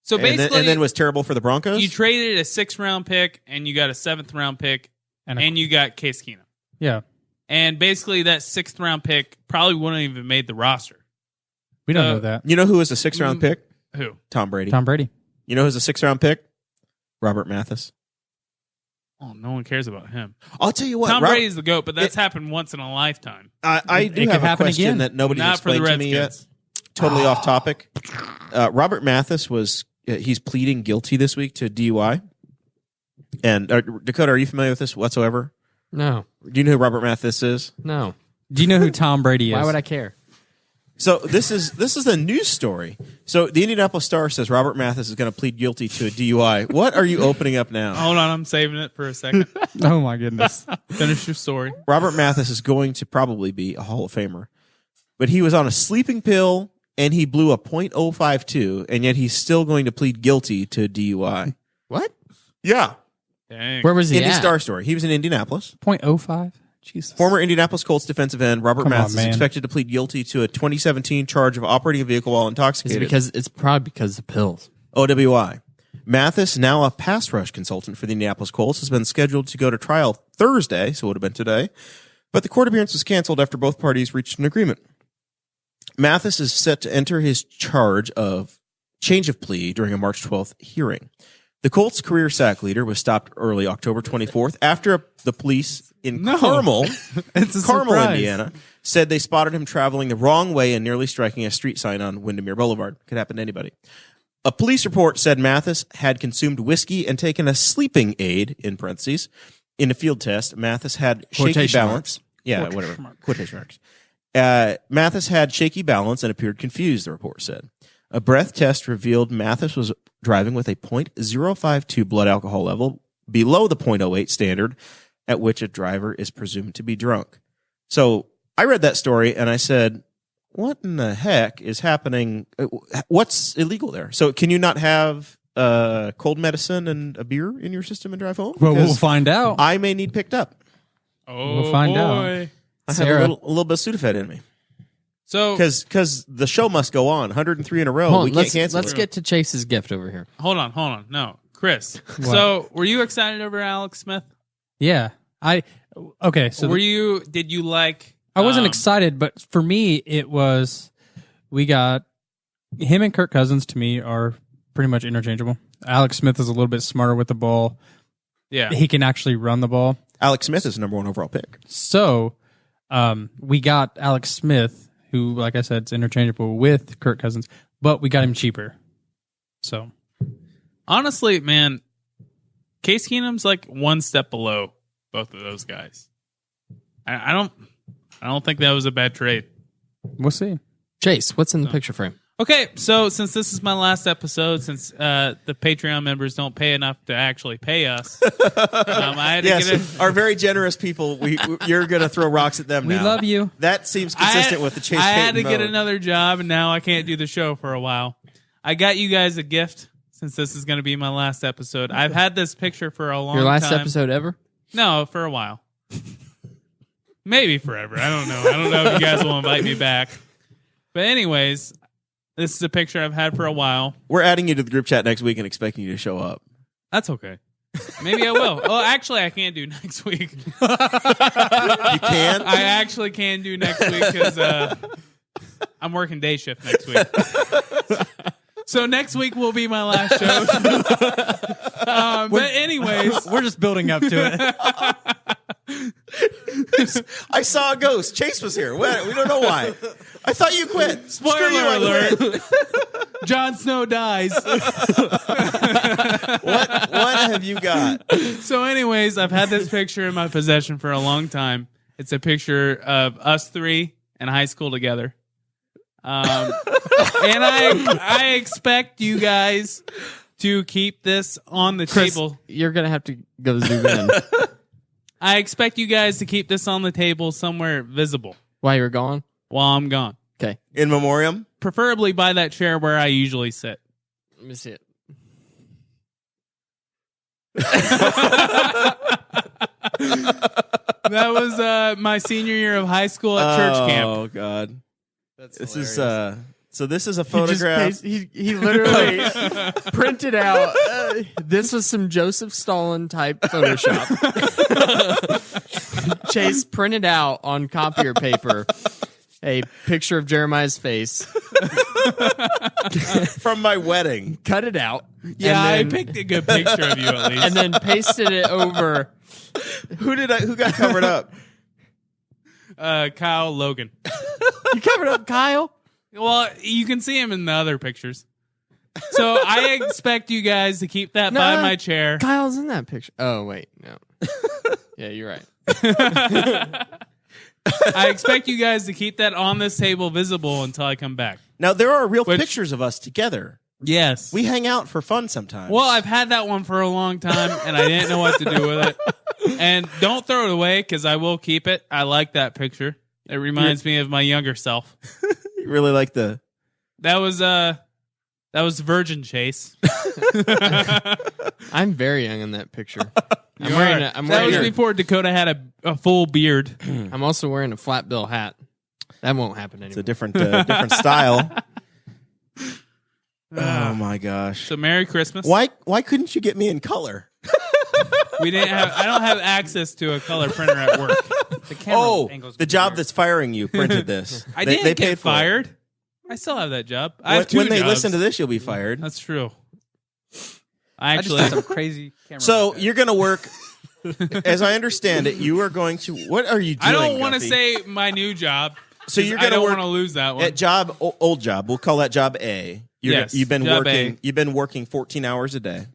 So basically, and then was terrible for the Broncos. you traded a 6th-round pick and you got a 7th-round pick and you got Case Keenum. Yeah. And basically, that 6th-round pick probably wouldn't have even made the roster. We don't know that. You know who was a 6th-round pick? Who? Tom Brady. Tom Brady. You know who's a 6th-round pick? Robert Mathis. Oh, no one cares about him. I'll tell you what. Tom Brady's the GOAT, but that's happened once in a lifetime. I do It have could a happen question again. that nobody's Not for the explained to me yet. Redskins. Totally off topic. Robert Mathis he's pleading guilty this week to DUI. And Dakota, are you familiar with this whatsoever? No, Do you know who Robert Mathis is? no. Do you know who Tom Brady is? Why would I care? So this is a news story. So the Indianapolis Star says Robert Mathis is going to plead guilty to a DUI. What are you opening up now? Hold on, I'm saving it for a second. Oh, my goodness. Finish your story. Robert Mathis is going to probably be a Hall of Famer, but he was on a sleeping pill and he blew a .052, and yet he's still going to plead guilty to DUI. What? Yeah, Dang. Where was he Indy at? Star story. He was in Indianapolis. .05? Jesus. Former Indianapolis Colts defensive end Robert Come on, Mathis is man. expected to plead guilty to a 2017 charge of operating a vehicle while Is it intoxicated. because it's probably because of pills? OWI. Mathis, now a pass rush consultant for the Indianapolis Colts, has been scheduled to go to trial Thursday, so it would have been today, but the court appearance was canceled after both parties reached an agreement. Mathis is set to enter his charge of change of plea during a March 12th hearing. The Colts' career sack leader was stopped early October 24th after the police in Carmel, It's a Carmel, surprise. Indiana, said they spotted him traveling the wrong way and nearly striking a street sign on Windermere Boulevard. Could happen to anybody. A police report said Mathis had consumed whiskey and taken a sleeping aid, in parentheses. In a field test, Mathis had shaky Quotation balance. Yeah, whatever. Quotation marks. Mathis had shaky balance and appeared confused, the report said. A breath test revealed Mathis was driving with a .052 blood alcohol level, below the .08 standard at which a driver is presumed to be drunk. So I read that story and I said, what in the heck is happening? What's illegal there? So can you not have cold medicine and a beer in your system and drive home? Well, we'll find out. I may need picked up. Oh, We'll find out. boy. I have a little bit of Sudafed in me. So Because the show must go on. 103 in a row. Hold on, We can't cancel let's it. get to Chase's gift over here. hold on. No, Chris. So were you excited over Alex Smith? Yeah. Okay. So Did you like? I wasn't excited, but for me, it was, we got him and Kirk Cousins to me are pretty much interchangeable. Alex Smith is a little bit smarter with the ball. Yeah. He can actually run the ball. Alex Smith is the number 1 overall pick. So we got Alex Smith, who, like I said, is interchangeable with Kirk Cousins, but we got him cheaper. So Honestly, man, Case Keenum's like one step below both of those guys. I don't think that was a bad trade. we'll see. Chase, what's in the picture frame? Okay, so since this is my last episode, since the Patreon members don't pay enough to actually pay us, I had to get Yes, our very generous people, you're going to throw rocks at them We now. love you. That seems consistent with the Chase I had to Peyton get mode. another job, and now I can't do the show for a while. I got you guys a gift since this is going to be my last episode. I've had this picture for a long time. Your last episode ever? No, for a while. Maybe forever. I don't know. I don't know if you guys will invite me back. But anyways, this is a picture I've had for a while. We're adding you to the group chat next week and expecting you to show up. That's okay. Maybe I will. Oh, actually, I can't do next week. You can? I actually can do next week because I'm working day shift next week. So next week will be my last show. But anyways, We're just building up to it. I saw a ghost. Chase was here. We don't know why. I thought you quit. Screw spoiler you, I alert: quit. Jon Snow dies. What have you got? So anyways, I've had this picture in my possession for a long time. It's a picture of us three in high school together. And I expect you guys to keep this on the Chris, table. you're going to have to go zoom in. I expect you guys to keep this on the table somewhere visible While you're gone? while I'm gone. Okay. In memoriam? Preferably by that chair where I usually sit. Let me see it. That was my senior year of high school at church camp. Oh, God. That's This is so this is a He just photograph. he literally printed out. This was some Joseph Stalin type Photoshop. Chase printed out on copier paper a picture of Jeremiah's face. From my wedding. Cut it out. Yeah, I and then, picked a good picture of you at least. and then pasted it over. Who got covered up? Kyle Logan. You covered up Kyle. Well, you can see him in the other pictures. So I expect you guys to keep that by my chair. Kyle's in that picture. Oh wait, no. Yeah, you're right. I expect you guys to keep that on this table visible until I come back. Now there are real Which- pictures of us together. Yes. We hang out for fun sometimes. Well, I've had that one for a long time, and I didn't know what to do with it. And don't throw it away, because I will keep it. I like that picture. It reminds me of my younger self. You really like the That was Virgin Chase. I'm very young in that picture. I'm You wearing are. I'm that was wearing before Dakota had a full beard. I'm also wearing a flat bill hat. That won't happen it's anymore. a different style. Oh my gosh. So Merry Christmas. Why couldn't you get me in color? I don't have access to a color printer at work. The camera Oh, angles the job that's firing you printed this. I They didn't paid get for it. fired. I still have that job. I have two When they jobs. listen to this, you'll be fired. That's true. I just Actually, did some crazy camera. So work. you're going to work, as I understand it, you are going to, what are you doing, I don't want to Guffey? say my new job. So you're I going to don't work want to lose that one. at old job. We'll call that job A. Yes, You've been job working. A. You've been working 14 hours a day,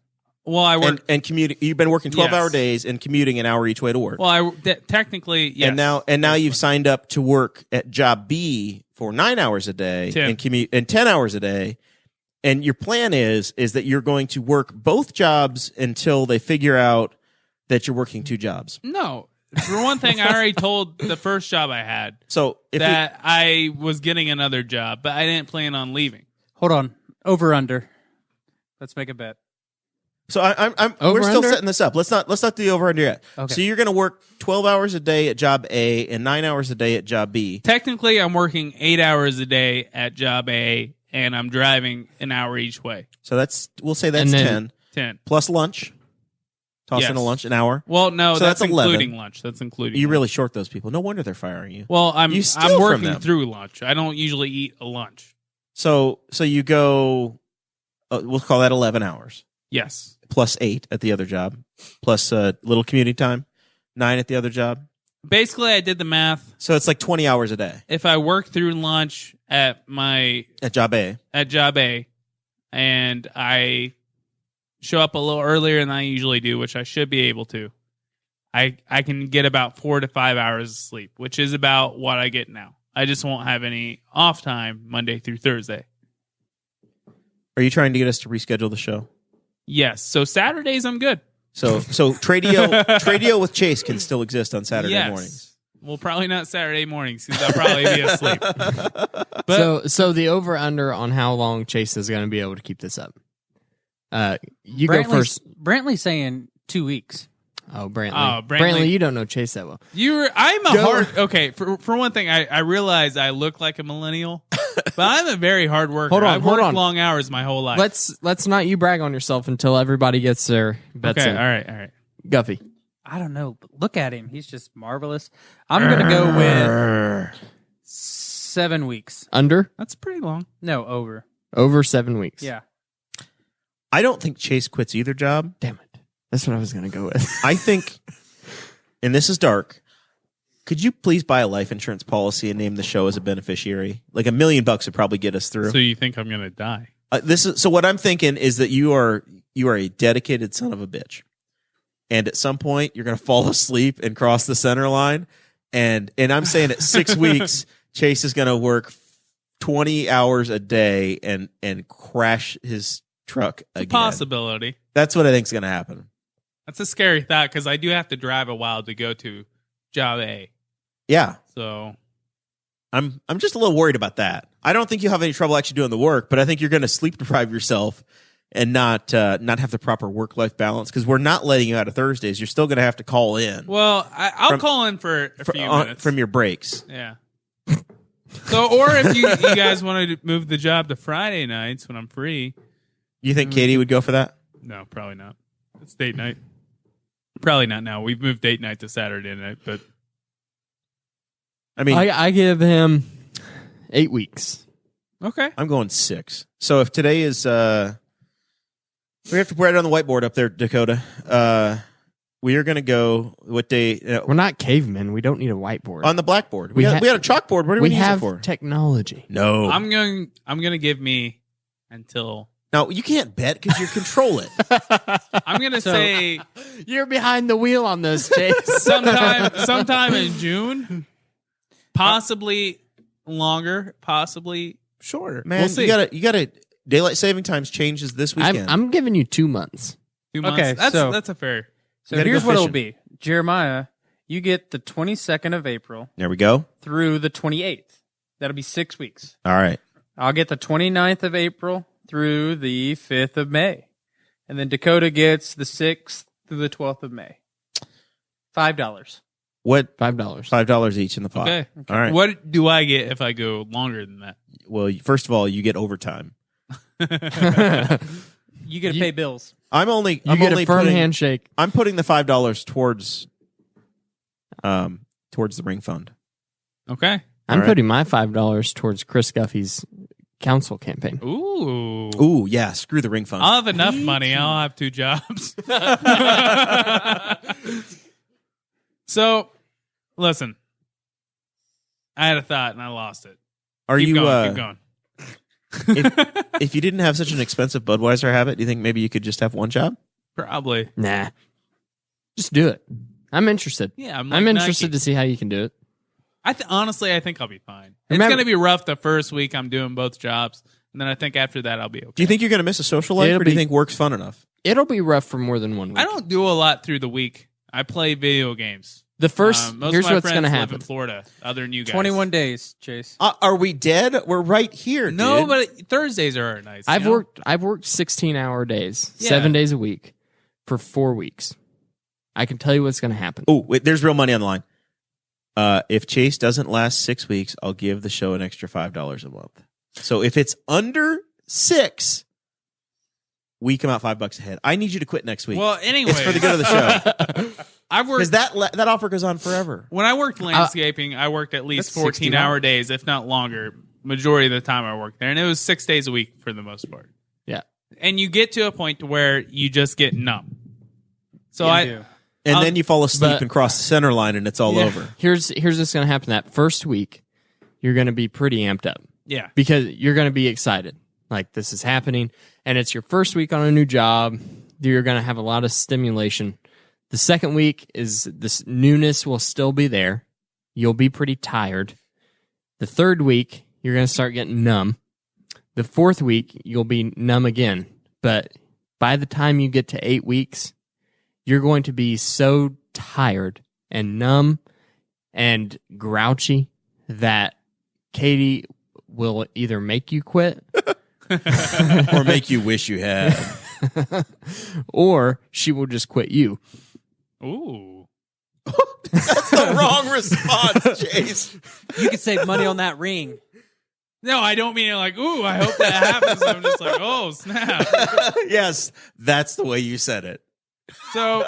Well, I work. and commuting. You've been working 12-hour Yes. days and commuting an hour each way to work. Well, technically, yes. And now you've signed up to work at job B for 9 hours a day 10. and commute and 10 hours a day. And your plan is that you're going to work both jobs until they figure out that you're working 2 jobs. No. For one thing, I already told the first job I had So if that I was getting another job, but I didn't plan on leaving. Hold on. Over under. Let's make a bet. So we're still setting this up. Let's not do the over under yet. Okay. So you're going to work 12 hours a day at job A and 9 hours a day at job B. Technically, I'm working 8 hours a day at job A, and I'm driving an hour each way. So we'll say that's And then- 10 10. plus lunch. Toss in a Yes. lunch, an hour. Well, no, So that's that's including 11. lunch. That's including You lunch. really short those people. No wonder they're firing you. Well, I'm You steal from working them. through lunch. I don't usually eat a lunch. So you go. We'll call that 11 hours Yes. plus 8 at the other job, plus a little community time, 9 at the other job. Basically, I did the math. So it's like 20 hours a day If I work through lunch at job A. job A, and I show up a little earlier than I usually do, which I should be able to, I can get about 4 to 5 hours of sleep, which is about what I get now. I just won't have any off time Monday through Thursday. Are you trying to get us to reschedule the show? Yes. So Saturdays, I'm good. So Tradio with Chase can still exist on Saturday Yes. mornings. Well, probably not Saturday mornings because I'll probably be asleep. But So the over under on how long Chase is going to be able to keep this up. You go first. Brantley's saying 2 weeks. Oh, Brantley. Oh, Brantley. You don't know Chase that well. I'm a hard. Okay, for one thing, I realize I look like a millennial, but I'm a very hard worker. I've worked long hours my whole life. Let's not you brag on yourself until everybody gets their bets Okay, in. all right. Guffey. I don't know. But look at him. He's just marvelous. I'm going to go with 7 weeks. Under? That's pretty long. No, over. Over 7 weeks. Yeah. I don't think Chase quits either job. Damn it. That's what I was going to go with. I think, and this is dark, could you please buy a life insurance policy and name the show as a beneficiary? Like $1 million would probably get us through. So you think I'm gonna die? So what I'm thinking is that you are a dedicated son of a bitch. And at some point you're going to fall asleep and cross the center line. And I'm saying at 6 weeks, Chase is going to work 20 hours a day and crash his truck again. Possibility. That's what I think is going to happen. That's a scary thought because I do have to drive a while to go to job A. Yeah. So I'm just a little worried about that. I don't think you'll have any trouble actually doing the work, but I think you're going to sleep deprive yourself and not have the proper work-life balance because we're not letting you out of Thursdays. You're still going to have to call in. Well, I'll call in for a few minutes. From your breaks. Yeah. So, or if you guys wanted to move the job to Friday nights when I'm free. You think Katie would go for that? No, probably not. It's date night. Probably not now. We've moved date night to Saturday night, but I mean, I give him 8 weeks. okay. I'm going 6. So if today is, we have to put it on the whiteboard up there, Dakota. We are going to go what day? We're not cavemen. We don't need a whiteboard. On the blackboard. We had a chalkboard. What do we use have it for? technology. No. I'm gonna give me until No, you can't bet because you control it. I'm gonna say You're behind the wheel on this, Chase. sometime in June, possibly longer, possibly shorter. Man, we'll see. you got to daylight saving times changes this weekend. I'm giving you 2 months. 2 months. Okay, that's a fair. So gotta here's go what it'll fishing. be. Jeremiah, you get the 22nd of April There we go. through the 28th. That'll be 6 weeks. All right. I'll get the 29th of April through the 5th of May. And then Dakota gets the 6th through the 12th of May. $5. What? $5. $5 each in the pot. Okay. All right. What do I get if I go longer than that? Well, first of all, you get overtime. You get to pay bills. I'm only get a firm putting, handshake. I'm putting the $5 towards the ring fund. Okay. I'm All right. putting my $5 towards Chris Guffey's council campaign. Ooh. Ooh, yeah. Screw the ring fund. I'll have enough money. I'll have 2 jobs. So, listen. I had a thought and I lost it. Are Keep you? going. If you didn't have such an expensive Budweiser habit, do you think maybe you could just have one job? Probably. Nah. Just do it. I'm interested. Yeah, I'm like interested Nike. to see how you can do it. Honestly, I think I'll be fine. Remember- It's going to be rough the first week I'm doing both jobs. And then I think after that, I'll be okay. Do you think you're going to miss a social life, It'll or do you be- think work's fun enough? It'll be rough for more than 1 week. I don't do a lot through the week. I play video games. The first, most here's of my what's friends going to live happen. in Florida, other than you guys. 21 days, Chase. Are we dead? We're right here. No, dude. but Thursdays are nice. I've you know? worked 16-hour days, Yeah. 7 days a week for 4 weeks. I can tell you what's going to happen. Oh, wait, there's real money on the line. If Chase doesn't last 6 weeks, I'll give the show an extra $5 a month. So if it's under 6, we come out $5 ahead. I need you to quit next week. Well, anyway, it's for the good of the show. I've worked Because that offer goes on forever. when I worked landscaping. I worked at least That's 14-hour days, if not longer. Majority of the time I worked there, and it was 6 days a week for the most part. Yeah. And you get to a point to where you just get numb. So Yeah, I you do. And then you fall asleep but- and cross the center line, and it's all over. Here's what's going to happen. That first week, you're going to be pretty amped up yeah. because you're going to be excited. Like, this is happening, and it's your first week on a new job. You're going to have a lot of stimulation. The second week is this newness will still be there. You'll be pretty tired. The third week, you're going to start getting numb. The fourth week, you'll be numb again. But by the time you get to 8 weeks, you're going to be so tired and numb and grouchy that Katie will either make you quit Or make you wish you had. or she will just quit you. Ooh. That's the wrong response, Chase. You could save money on that ring. No, I don't mean it like, ooh, I hope that happens. I'm just like, oh, snap. Yes, that's the way you said it. So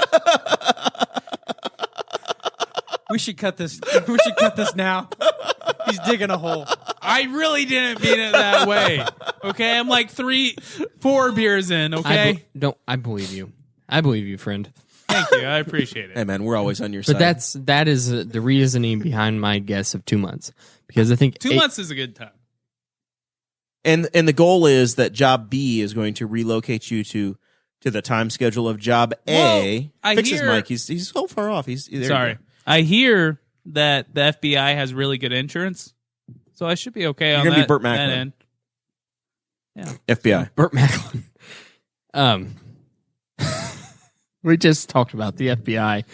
We should cut this. We should cut this now. He's digging a hole. I really didn't mean it that way. Okay, I'm like 4 beers in. Okay, I believe you. I believe you, friend. thank you. I appreciate it. Hey, man, we're always on your But side. that is the reasoning behind my guess of 2 months, because I think 2 months is a good time. And the goal is that job B is going to relocate you to the time schedule of job A. Well, I Fix his hear- mic. He's so far off. There you Sorry, go. I hear that the FBI has really good insurance, so I should be okay on gonna that, be Burt that Macklin. end. FBI. Burt Macklin. We just talked about the FBI.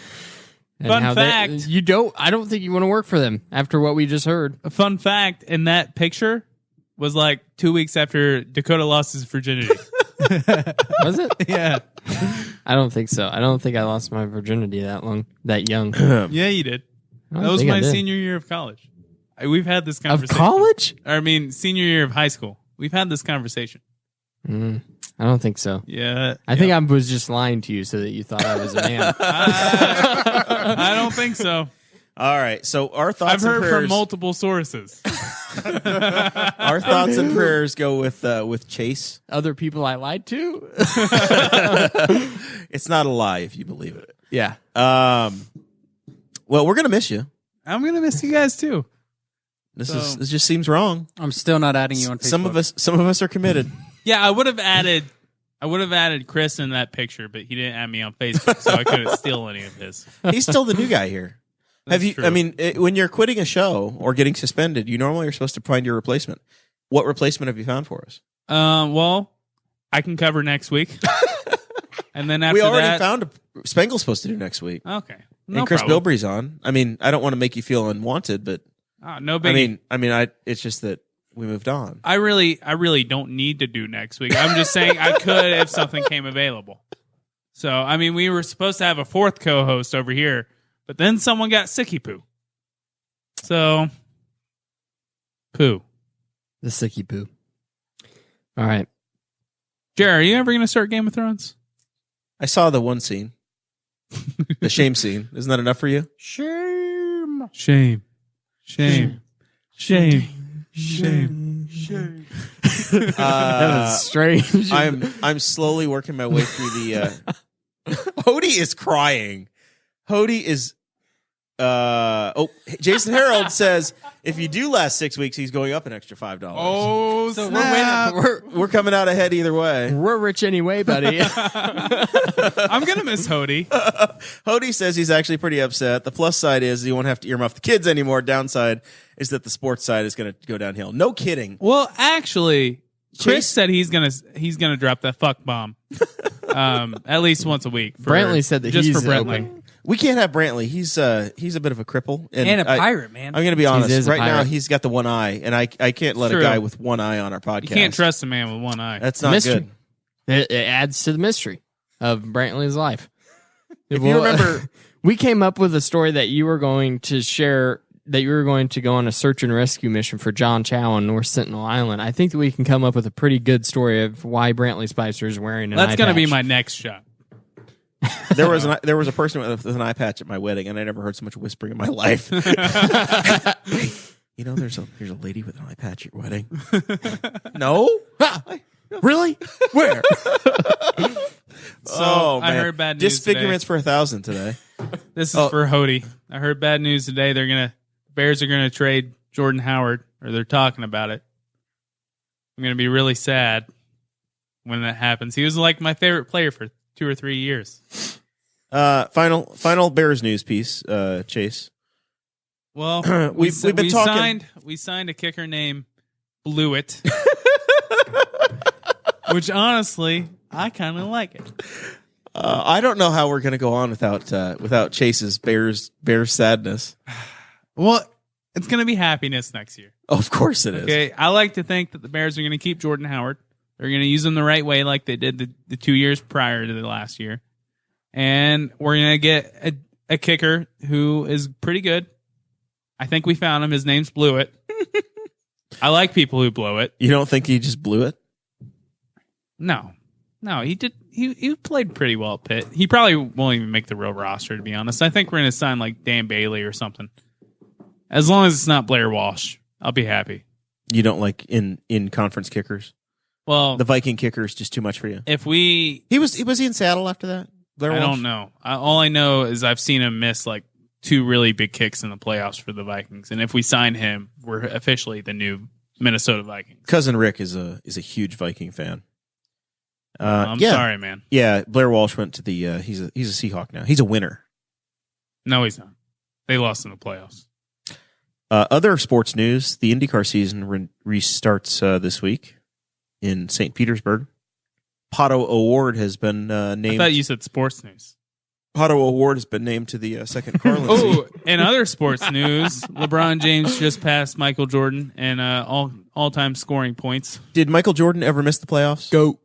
And Fun how fact. I don't think you want to work for them after what we just heard. A fun fact: in that picture was like 2 weeks after Dakota lost his virginity. Was it? Yeah, I don't think so. I don't think I lost my virginity that young. yeah, you did. I don't That was think I my did. senior year of college. We've had this Of conversation. college? I mean, senior year of high school. We've had this conversation. I don't think so. Yeah, I think I was just lying to you so that you thought I was a man. I don't think so. All right. So our thoughts I've heard and prayers, from multiple sources. our thoughts and prayers go with Chase. Other people I lied to? It's not a lie if you believe it. Yeah. Well, we're gonna miss you. I'm gonna miss you guys too. This just seems wrong. I'm still not adding you on Facebook. Some of us are committed. Yeah, I would have added Chris in that picture, but he didn't add me on Facebook, so I couldn't steal any of his. He's still the new guy here. Have you? true. I mean, when you're quitting a show or getting suspended, you normally are supposed to find your replacement. What replacement have you found for us? Well, I can cover next week, and then after We already that, found Spangle's supposed to do next week, okay, no and Chris problem. Bilbrey's on. I mean, I don't want to make you feel unwanted, but No biggie. it's just that we moved on. I really don't need to do next week. I'm just saying I could if something came available. So, I mean, we were supposed to have a fourth co-host over here, but then someone got sicky poo. So, poo. The sicky poo. All right. Jared, are you ever going to start Game of Thrones? I saw the one scene, the shame scene. Isn't that enough for you? Shame. Shame. Shame. Shame. Shame. Shame. That was strange. I'm slowly working my way through the. Hody is crying. Hody is. Jason Harold says if you do last 6 weeks, he's going up an extra $5. Oh, So snap. We're coming out ahead either way. We're rich anyway, buddy. I'm going to miss Hody. Hody says he's actually pretty upset. The plus side is you won't have to earmuff the kids anymore. Downside is that the sports side is going to go downhill. No kidding. Well, actually, Chris Chase- said he's gonna drop that fuck bomb, at least once a week. Brantley said that just he's for Brantley. open. We can't have Brantley. He's a bit of a cripple And a pirate, man. I'm going to be honest. is a Right now, pirate. he's got the one eye, and I can't let a True. guy with one eye on our podcast. You can't trust a man with one eye. That's not mystery. good. It adds to the mystery of Brantley's life. If you remember, we came up with a story that you were going to share, that you were going to go on a search and rescue mission for John Chow on North Sentinel Island. I think that we can come up with a pretty good story of why Brantley Spicer is wearing an eye That's going to be patch. my next shot. there was a person with an eye patch at my wedding, and I never heard so much whispering in my life. You know, there's a lady with an eye patch at your wedding. No, Really? Where? oh I man. heard bad news Disfigurements for 1,000 today. This is for Hody. I heard bad news today. Bears are gonna trade Jordan Howard, or they're talking about it. I'm gonna be really sad when that happens. He was like my favorite player for 2 or 3 years. Final Bears news piece, Chase. Well, we've been talking. We signed a kicker named Blewett, which honestly I kind of like it. I don't know how we're going to go on without Chase's Bears sadness. Well, it's going to be happiness next year. Oh, of course it is. Okay, I like to think that the Bears are going to keep Jordan Howard. They're going to use him the right way, like they did the 2 years prior to the last year, and we're going to get a kicker who is pretty good. I think we found him. His name's Blewett. I like people who blow it. You don't think he just blew it? No, he did. He played pretty well at Pitt. He probably won't even make the real roster, to be honest. I think we're going to sign like Dan Bailey or something. As long as it's not Blair Walsh, I'll be happy. You don't like in conference kickers? Well, The Viking kicker is just too much for you. if we, Was he in Seattle after that? Blair I Walsh? don't know. All I know is I've seen him miss like 2 really big kicks in the playoffs for the Vikings, and if we sign him, we're officially the new Minnesota Vikings. Cousin Rick is a huge Viking fan. I'm yeah. sorry, man. Yeah, Blair Walsh went to the. He's a Seahawk now. He's a winner. No, he's not. They lost in the playoffs. Other sports news: the IndyCar season restarts this week in St. Petersburg. Pato Award has been named. I thought you said sports news. Pato Award has been named to the second Carlin seat. Oh, in other sports news, LeBron James just passed Michael Jordan in all-time scoring points. Did Michael Jordan ever miss the playoffs? Go.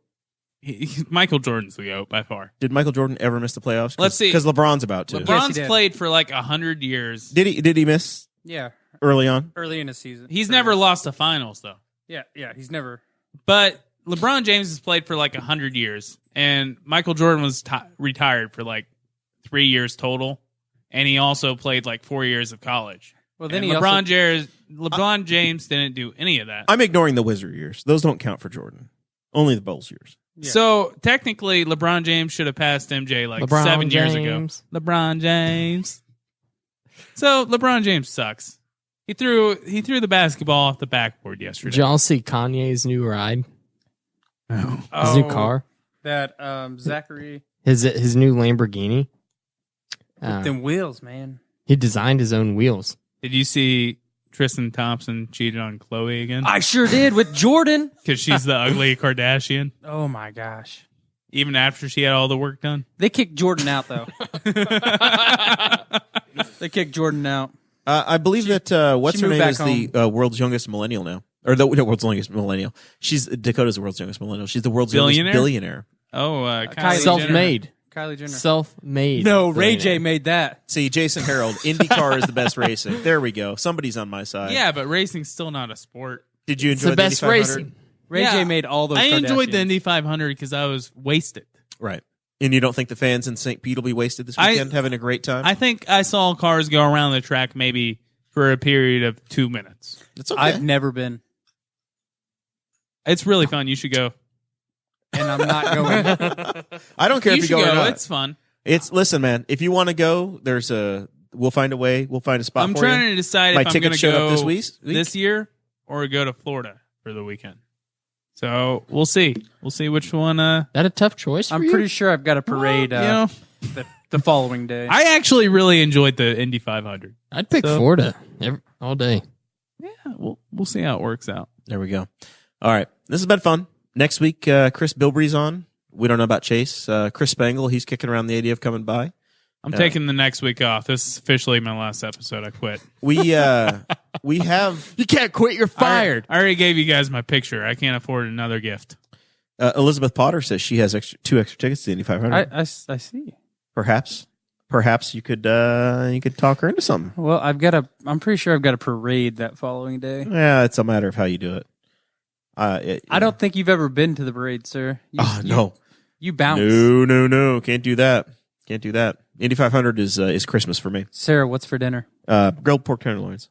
Michael Jordan's the GOAT by far. Did Michael Jordan ever miss the playoffs? Let's see. Because LeBron's about to. LeBron's did. played for like 100 years. Did he miss Yeah, early on? early in the season. He's never lost the finals, though. Yeah, he's never. But LeBron James has played for like 100 years, and Michael Jordan was retired for like 3 years total, and he also played like 4 years of college. Well, then And he LeBron James didn't do any of that. I'm ignoring the Wizard years. Those don't count for Jordan. Only the Bulls years. Yeah. So technically, LeBron James should have passed MJ like 7 years ago. LeBron James. So LeBron James sucks. He threw the basketball off the backboard yesterday. Did y'all see Kanye's new ride? His new car? That Zachary. His new Lamborghini? Them wheels, man. He designed his own wheels. Did you see Tristan Thompson cheated on Khloe again? I sure did with Jordan. Because she's the ugly Kardashian. Oh my gosh. Even after she had all the work done. They kicked Jordan out though. They kicked Jordan out. I believe that what's she her moved name back is the world's youngest millennial now, or the world's youngest millennial. Dakota's the world's youngest millennial. She's the world's youngest billionaire. Oh, Kylie Self-made. Kylie Jenner. Self-made. No, Ray billionaire. J made that. See, Jason Harold, IndyCar is the best racing. There we go. Somebody's on my side. Yeah, but racing's still not a sport. Did you It's enjoy the best Indy 500? racing. Ray Yeah, J made all those. I enjoyed the Kardashians. Indy 500 because I was wasted. Right. And you don't think the fans in St. Pete will be wasted this weekend, having a great time? I think I saw cars go around the track maybe for a period of 2 minutes. It's okay. I've never been, It's really fun. You should go. and I'm not going. I don't care You if you should go or not. It's fun. Listen, man. If you want to go, we'll find a way. We'll find a spot. I'm for trying you. to decide My if I'm ticket going to showed go up this week. this year or go to Florida for the weekend. So we'll see. We'll see which one. That a tough choice for I'm you? pretty sure I've got a parade the following day. I actually really enjoyed the Indy 500. I'd pick Florida all day. Yeah, we'll see how it works out. There we go. All right. This has been fun. Next week, Chris Bilbrey's on. We don't know about Chase. Chris Spangle, he's kicking around the idea of coming by. I'm taking the next week off. This is officially my last episode. I quit. We have You can't quit. You're fired. I already gave you guys my picture. I can't afford another gift. Elizabeth Potter says she has two extra tickets to the Indy 500. I see. Perhaps you could talk her into something. Well, I'm pretty sure I've got a parade that following day. Yeah, it's a matter of how you do it. I don't think you've ever been to the parade, sir. No. You bounce. No. Can't do that. Indy 500 is Christmas for me. Sarah, what's for dinner? Grilled pork tenderloins.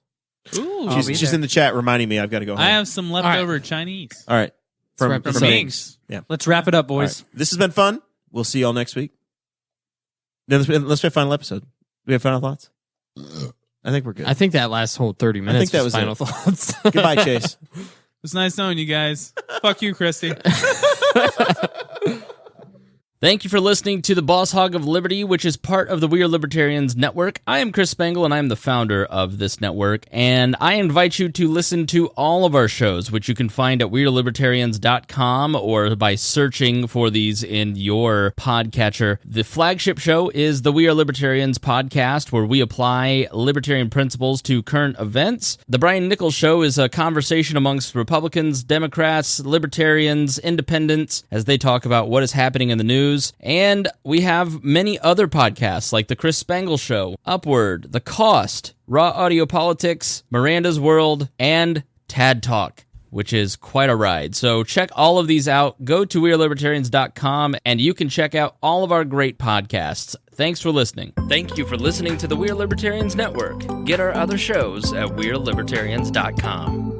Ooh, She's in the chat reminding me I've got to go home. I have some leftover Chinese. All right. From Mings. Yeah. Let's wrap it up, boys. Right. This has been fun. We'll see y'all next week. Then let's do a final episode. Do we have final thoughts? I think we're good. I think that last whole 30 minutes think that was final it. thoughts. Goodbye, Chase. It's nice knowing you guys. Fuck you, Christy. Thank you for listening to the Boss Hog of Liberty, which is part of the We Are Libertarians Network. I am Chris Spangle, and I am the founder of this network, and I invite you to listen to all of our shows, which you can find at WeAreLibertarians.com or by searching for these in your podcatcher. The flagship show is the We Are Libertarians podcast, where we apply libertarian principles to current events. The Brian Nichols Show is a conversation amongst Republicans, Democrats, Libertarians, Independents, as they talk about what is happening in the news. And we have many other podcasts like The Chris Spangle Show, Upward, The Cost, Raw Audio Politics, Miranda's World, and Tad Talk, which is quite a ride. So check all of these out. Go to WeAreLibertarians.com and you can check out all of our great podcasts. Thanks for listening. Thank you for listening to the We Are Libertarians Network. Get our other shows at WeAreLibertarians.com.